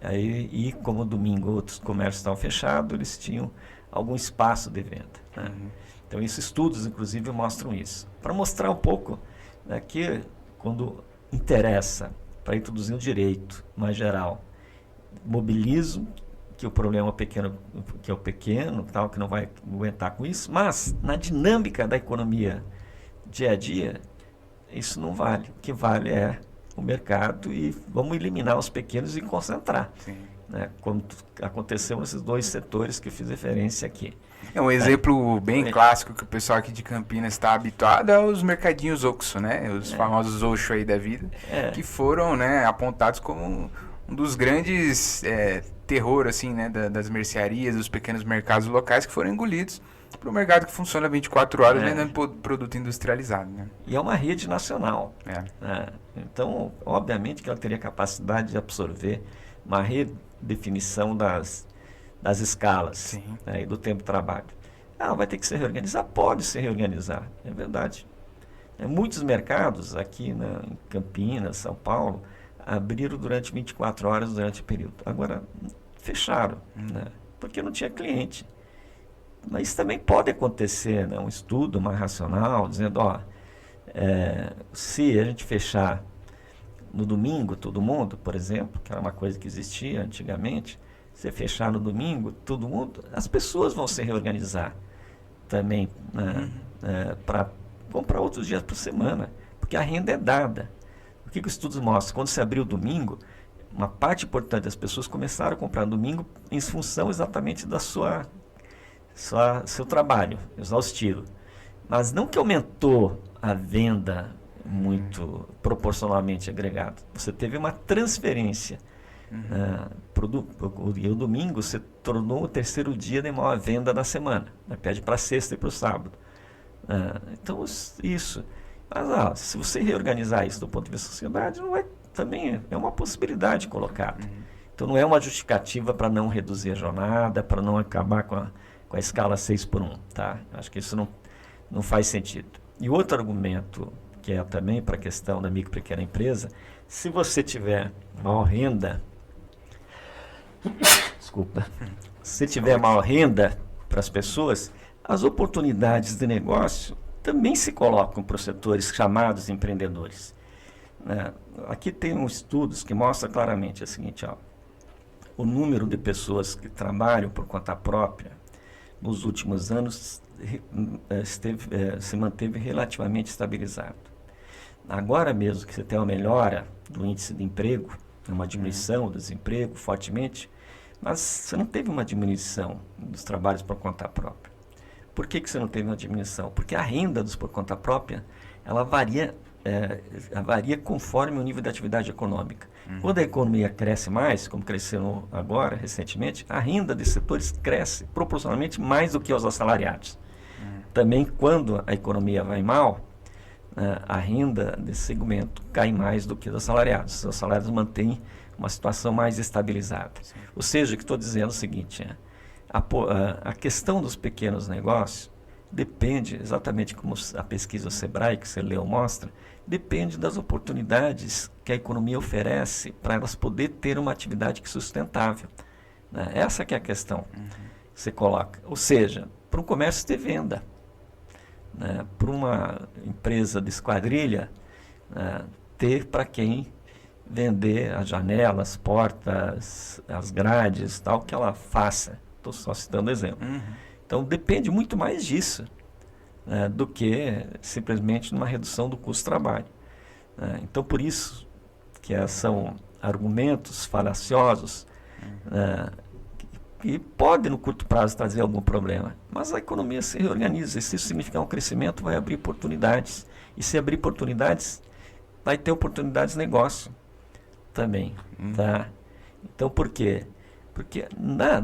aí, e como domingo outros comércios estavam fechados, eles tinham algum espaço de venda. Né? Então, esses estudos, inclusive, mostram isso. Para mostrar um pouco, né, que quando interessa para introduzir um direito mais geral, mobilizo que o problema pequeno, que é o pequeno, tal, que não vai aguentar com isso, mas na dinâmica da economia dia a dia, isso não vale. O que vale é o mercado e vamos eliminar os pequenos e concentrar. Né, como aconteceu nesses 2 setores que eu fiz referência aqui. É um exemplo bem clássico que o pessoal aqui de Campinas está habituado é os mercadinhos Oxxo, né? Os famosos Oxxo aí da vida, que foram, né, apontados como um dos grandes terror, assim, né, das mercearias, dos pequenos mercados locais que foram engolidos para o mercado que funciona 24 horas vendendo produto industrializado. Né? E é uma rede nacional. Então, obviamente que ela teria capacidade de absorver uma redefinição das escalas, né, e do tempo de trabalho. Vai ter que se reorganizar? Pode se reorganizar, é verdade. Muitos mercados aqui em Campinas, São Paulo, abriram durante 24 horas durante o período. Agora, fecharam, né, porque não tinha cliente. Mas isso também pode acontecer, né, um estudo mais racional, dizendo, se a gente fechar no domingo todo mundo, por exemplo, que era uma coisa que existia antigamente, se fechar no domingo todo mundo, as pessoas vão se reorganizar também, né, para comprar outros dias por semana, porque a renda é dada. O que os estudos mostram? Quando se abriu o domingo, uma parte importante das pessoas começaram a comprar no domingo em função exatamente da seu trabalho exaustivo. Mas não que aumentou a venda muito proporcionalmente agregada. Você teve uma transferência. E o domingo se tornou o terceiro dia de maior venda da semana. Né? Pede para sexta e para o sábado. Então, isso. Mas se você reorganizar isso do ponto de vista da sociedade, também é uma possibilidade colocada. Então, não é uma justificativa para não reduzir a jornada, para não acabar com a escala 6x1. Tá? Acho que isso não faz sentido. E outro argumento, que é também para a questão da micro e pequena empresa, se você tiver maior renda, se tiver maior renda para as pessoas, as oportunidades de negócio também se colocam para os setores chamados empreendedores. Aqui tem uns estudos que mostram claramente o seguinte, o número de pessoas que trabalham por conta própria nos últimos anos se manteve relativamente estabilizado. Agora mesmo que você tem uma melhora do índice de emprego, uma diminuição do desemprego fortemente, mas você não teve uma diminuição dos trabalhos por conta própria. Por que você não teve uma diminuição? Porque a renda dos por conta própria, ela varia varia conforme o nível de atividade econômica. Quando a economia cresce mais, como cresceu agora, recentemente, a renda desses setores cresce proporcionalmente mais do que os assalariados. Também, quando a economia vai mal, a renda desse segmento cai mais do que dos assalariados. Os assalariados mantêm uma situação mais estabilizada. Sim. Ou seja, o que estou dizendo é o seguinte, a questão dos pequenos negócios depende, exatamente como a pesquisa do Sebrae, que você leu, mostra, depende das oportunidades que a economia oferece para elas poderem ter uma atividade sustentável. Né? Essa que é a questão que você coloca. Ou seja, para um comércio ter venda, né? Para uma empresa de esquadrilha, ter para quem vender as janelas, portas, as grades, tal, que ela faça. Estou só citando exemplo. Então, depende muito mais disso, né, do que simplesmente numa redução do custo de trabalho. Então, por isso que são argumentos falaciosos, que podem, no curto prazo, trazer algum problema. Mas a economia se reorganiza. E se isso significar um crescimento, vai abrir oportunidades. E se abrir oportunidades, vai ter oportunidades de negócio também. Tá? Então, por quê? Porque,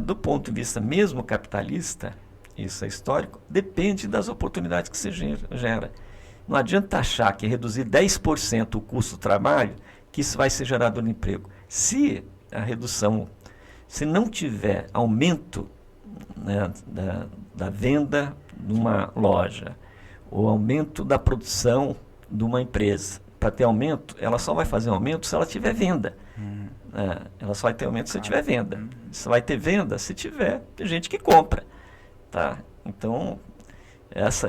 do ponto de vista mesmo capitalista, isso é histórico, depende das oportunidades que se gera. Não adianta achar que reduzir 10% o custo do trabalho, que isso vai ser gerado no emprego. Se não tiver aumento, né, da venda numa loja, ou aumento da produção de uma empresa, para ter aumento, ela só vai fazer aumento se ela tiver venda. Ela só vai ter aumento se tiver venda. Só vai ter venda se tiver gente que compra. Tá? Então,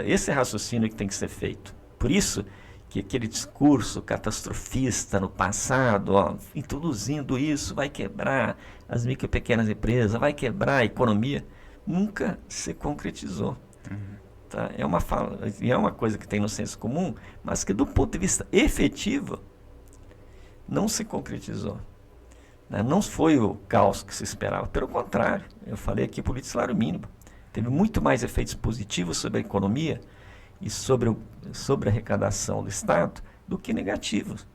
esse raciocínio que tem que ser feito. Por isso que aquele discurso catastrofista no passado, introduzindo isso, vai quebrar as micro e pequenas empresas, vai quebrar a economia, nunca se concretizou. Tá? É uma coisa que tem no senso comum, mas que do ponto de vista efetivo, não se concretizou. Não foi o caos que se esperava, pelo contrário, eu falei aqui política de salário mínimo. Teve muito mais efeitos positivos sobre a economia e sobre a arrecadação do Estado do que negativos.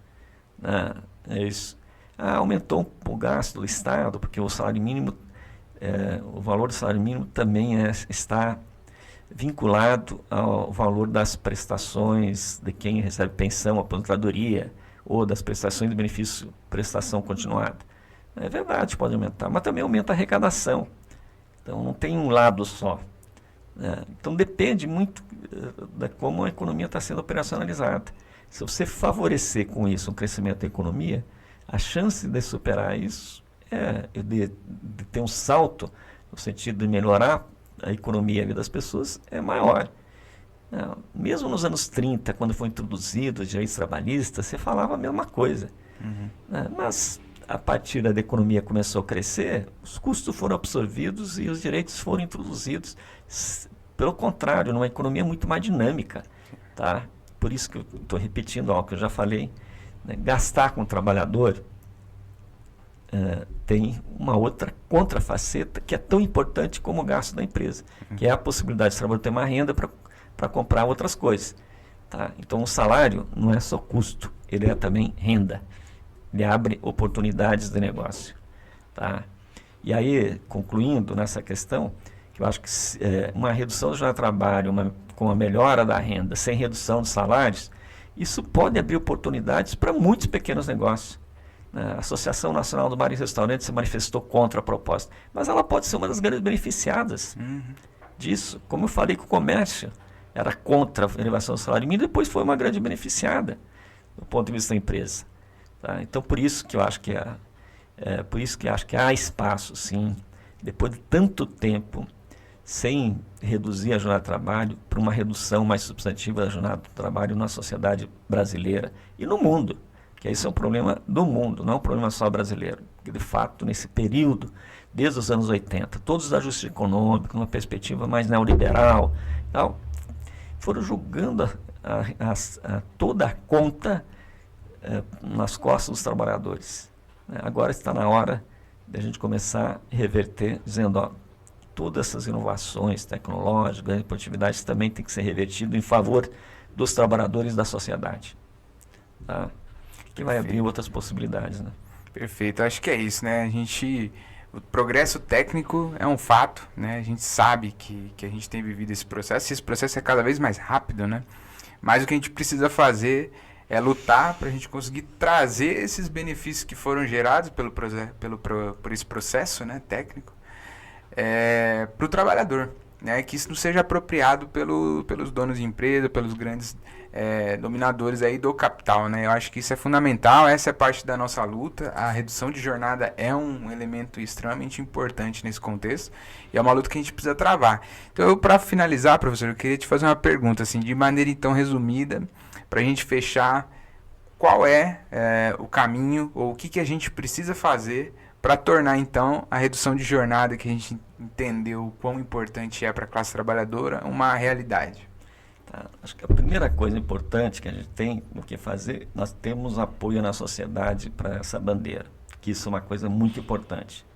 Aumentou o gasto do Estado, porque o salário mínimo, o valor do salário mínimo também está vinculado ao valor das prestações de quem recebe pensão, aposentadoria, ou das prestações de benefício, prestação continuada. É verdade, pode aumentar, mas também aumenta a arrecadação. Então, não tem um lado só. Então, depende muito de como a economia está sendo operacionalizada. Se você favorecer com isso um crescimento da economia, a chance de superar isso, de ter um salto no sentido de melhorar a economia e a vida das pessoas, é maior. Mesmo nos anos 30, quando foi introduzido os direitos trabalhistas, você falava a mesma coisa. Mas a partir da economia começou a crescer, os custos foram absorvidos e os direitos foram introduzidos. Pelo contrário, numa economia muito mais dinâmica. Tá? Por isso que eu estou repetindo algo que eu já falei. Gastar com o trabalhador tem uma outra contrafaceta que é tão importante como o gasto da empresa, que é a possibilidade de trabalhador ter uma renda para comprar outras coisas. Tá? Então, o salário não é só custo, ele é também renda. Ele abre oportunidades de negócio. Tá? E aí, concluindo nessa questão, que eu acho que uma redução do jornada de trabalho com a melhora da renda, sem redução de salários, isso pode abrir oportunidades para muitos pequenos negócios. A Associação Nacional do Bar e Restaurante se manifestou contra a proposta, mas ela pode ser uma das grandes beneficiadas disso. Como eu falei que o comércio era contra a elevação do salário mínimo, depois foi uma grande beneficiada do ponto de vista da empresa. Tá? Então, por isso que eu acho que há espaço, sim, depois de tanto tempo, sem reduzir a jornada de trabalho, para uma redução mais substantiva da jornada de trabalho na sociedade brasileira e no mundo. Que isso é um problema do mundo, não é um problema só brasileiro. Porque, de fato, nesse período, desde os anos 80, todos os ajustes econômicos, numa perspectiva mais neoliberal, foram jogando toda a conta nas costas dos trabalhadores. Agora está na hora de a gente começar a reverter, dizendo, todas essas inovações tecnológicas, produtividades também tem que ser revertido em favor dos trabalhadores da sociedade. tá? Que vai abrir outras possibilidades, né? Perfeito, acho que é isso, né? O progresso técnico é um fato, né? A gente sabe que a gente tem vivido esse processo, e esse processo é cada vez mais rápido, né? Mas o que a gente precisa fazer é lutar para a gente conseguir trazer esses benefícios que foram gerados por esse processo, né, técnico, para o trabalhador, né? Que isso não seja apropriado pelos donos de empresa, pelos grandes dominadores aí do capital, né? Eu acho que isso é fundamental, essa é parte da nossa luta. A redução de jornada é um elemento extremamente importante nesse contexto e é uma luta que a gente precisa travar. Então, para finalizar, professor, eu queria te fazer uma pergunta, assim, de maneira então resumida, para a gente fechar, qual é o caminho ou o que a gente precisa fazer para tornar então a redução de jornada, que a gente entendeu o quão importante é para a classe trabalhadora, uma realidade? Tá. Acho que a primeira coisa importante que a gente tem o que fazer, nós temos apoio na sociedade para essa bandeira, que isso é uma coisa muito importante.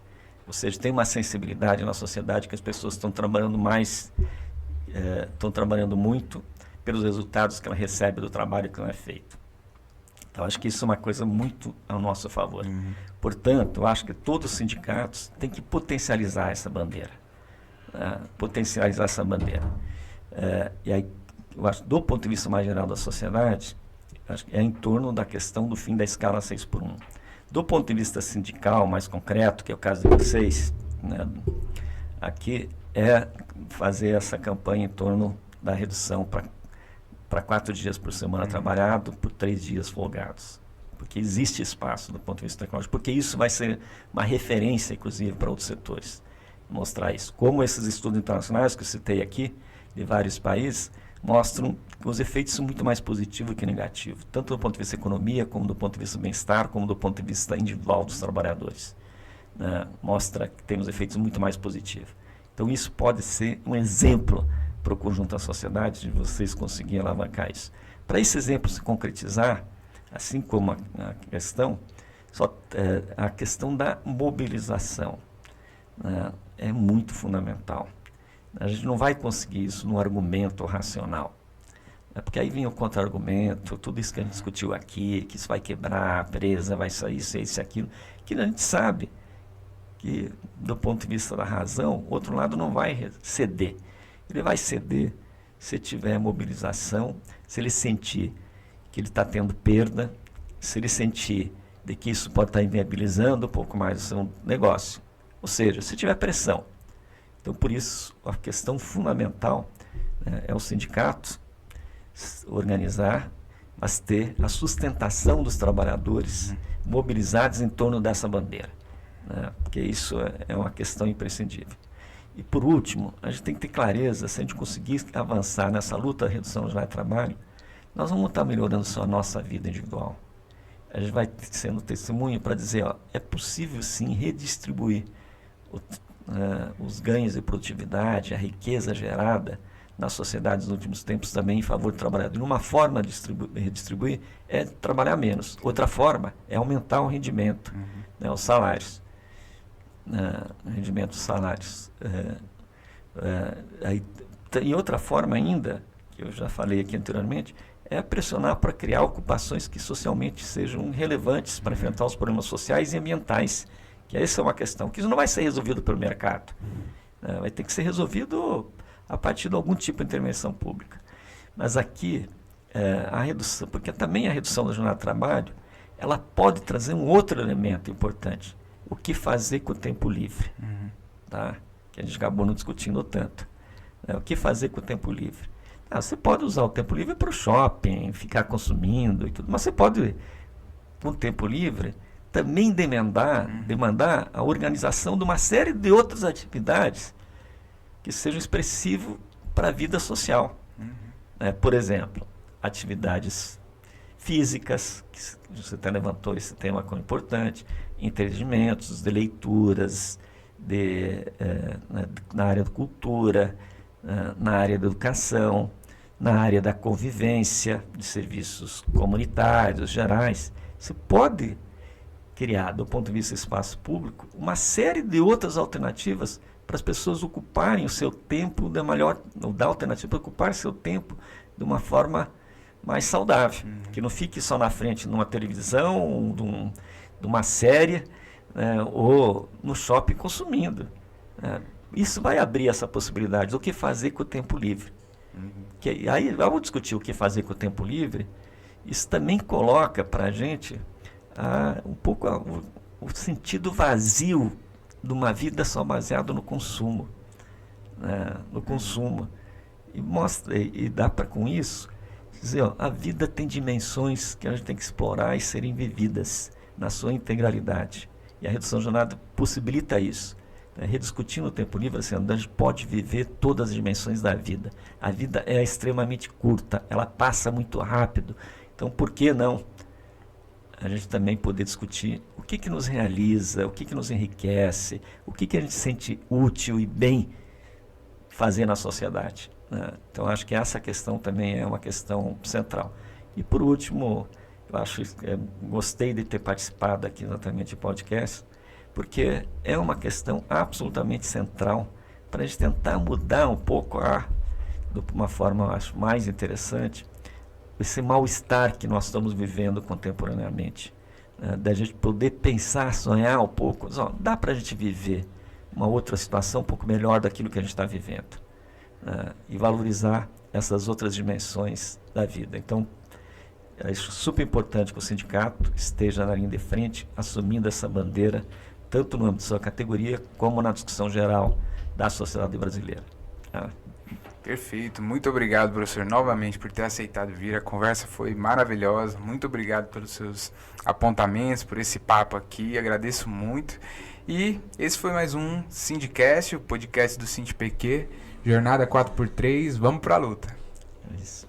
Ou seja, tem uma sensibilidade na sociedade que as pessoas estão trabalhando estão trabalhando muito pelos resultados que ela recebe do trabalho que não é feito. Então, acho que isso é uma coisa muito ao nosso favor. Portanto, eu acho que todos os sindicatos têm que potencializar essa bandeira. E aí, eu acho, do ponto de vista mais geral da sociedade, acho que é em torno da questão do fim da escala 6x1. Do ponto de vista sindical, mais concreto, que é o caso de vocês, né, aqui é fazer essa campanha em torno da redução para 4 dias por semana trabalhado, por 3 dias folgados. Porque existe espaço do ponto de vista tecnológico, porque isso vai ser uma referência, inclusive, para outros setores. Mostrar isso. Como esses estudos internacionais que eu citei aqui, de vários países, mostram que os efeitos são muito mais positivos que negativos, tanto do ponto de vista da economia, como do ponto de vista do bem-estar, como do ponto de vista individual dos trabalhadores. Mostra que temos efeitos muito mais positivos. Então, isso pode ser um exemplo para o conjunto da sociedade, de vocês conseguirem alavancar isso. Para esse exemplo se concretizar, assim como a questão da mobilização, né, é muito fundamental. A gente não vai conseguir isso no argumento racional, né, porque aí vem o contra-argumento, tudo isso que a gente discutiu aqui, que isso vai quebrar, a presa vai sair, isso e aquilo, que a gente sabe que, do ponto de vista da razão, o outro lado não vai ceder. Ele vai ceder se tiver mobilização, se ele sentir que ele está tendo perda, se ele sentir de que isso pode estar inviabilizando um pouco mais o seu negócio. Ou seja, se tiver pressão. Então, por isso, a questão fundamental, né, é o sindicato organizar, mas ter a sustentação dos trabalhadores mobilizados em torno dessa bandeira, né, porque isso é uma questão imprescindível. E, por último, a gente tem que ter clareza, se a gente conseguir avançar nessa luta da redução de trabalho, nós vamos estar melhorando só a nossa vida individual. A gente vai sendo testemunho para dizer, é possível sim redistribuir os ganhos de produtividade, a riqueza gerada na sociedade nos últimos tempos também em favor do trabalhador. E uma forma de redistribuir é trabalhar menos. Outra forma é aumentar o rendimento, né, os salários. Rendimento dos salários. E outra forma ainda, que eu já falei aqui anteriormente, é pressionar para criar ocupações que socialmente sejam relevantes para enfrentar os problemas sociais e ambientais, que essa é uma questão, que isso não vai ser resolvido pelo mercado, vai ter que ser resolvido a partir de algum tipo de intervenção pública. Mas aqui, a redução, porque também a redução da jornada de trabalho, ela pode trazer um outro elemento importante, o que fazer com o tempo livre, tá? Que a gente acabou não discutindo tanto. O que fazer com o tempo livre? Você pode usar o tempo livre para o shopping, ficar consumindo e tudo, mas você pode, com o tempo livre, também demandar a organização de uma série de outras atividades que sejam expressivas para a vida social. Por exemplo, atividades físicas, que você até levantou esse tema como importante, entendimentos, de leituras, na área da cultura, na área da educação, na área da convivência, de serviços comunitários, gerais. Você pode criar, do ponto de vista do espaço público, uma série de outras alternativas para as pessoas ocuparem o seu tempo dar alternativa para ocupar o seu tempo de uma forma mais saudável, que não fique só na frente de uma televisão, de uma série, né, ou no shopping consumindo. Né? Isso vai abrir essa possibilidade do que fazer com o tempo livre. Que, aí vamos discutir o que fazer com o tempo livre. Isso também coloca para a gente um pouco o sentido vazio de uma vida só baseada no consumo, né? No consumo. E mostra, e dá para com isso dizer, ó, a vida tem dimensões que a gente tem que explorar e serem vividas na sua integralidade. E a redução de jornada possibilita isso. Né? Rediscutindo o tempo livre, assim, a gente pode viver todas as dimensões da vida. A vida é extremamente curta, ela passa muito rápido. Então, por que não a gente também poder discutir o que nos realiza, o que nos enriquece, o que a gente sente útil e bem fazer na sociedade, né? Então, acho que essa questão também é uma questão central. E, por último, eu acho gostei de ter participado aqui exatamente do podcast, porque é uma questão absolutamente central para a gente tentar mudar um pouco, de uma forma, eu acho, mais interessante, esse mal-estar que nós estamos vivendo contemporaneamente, né? Da gente poder pensar, sonhar um pouco, dá para a gente viver uma outra situação um pouco melhor daquilo que a gente está vivendo, né? E valorizar essas outras dimensões da vida. Então, é super importante que o sindicato esteja na linha de frente, assumindo essa bandeira, tanto no âmbito da sua categoria, como na discussão geral da sociedade brasileira. Perfeito, muito obrigado, professor, novamente por ter aceitado vir. A conversa foi maravilhosa. Muito obrigado pelos seus apontamentos, por esse papo aqui. Agradeço muito. E esse foi mais um Sindicast, o podcast do SindPQ, Jornada 4x3. Vamos pra luta. Isso.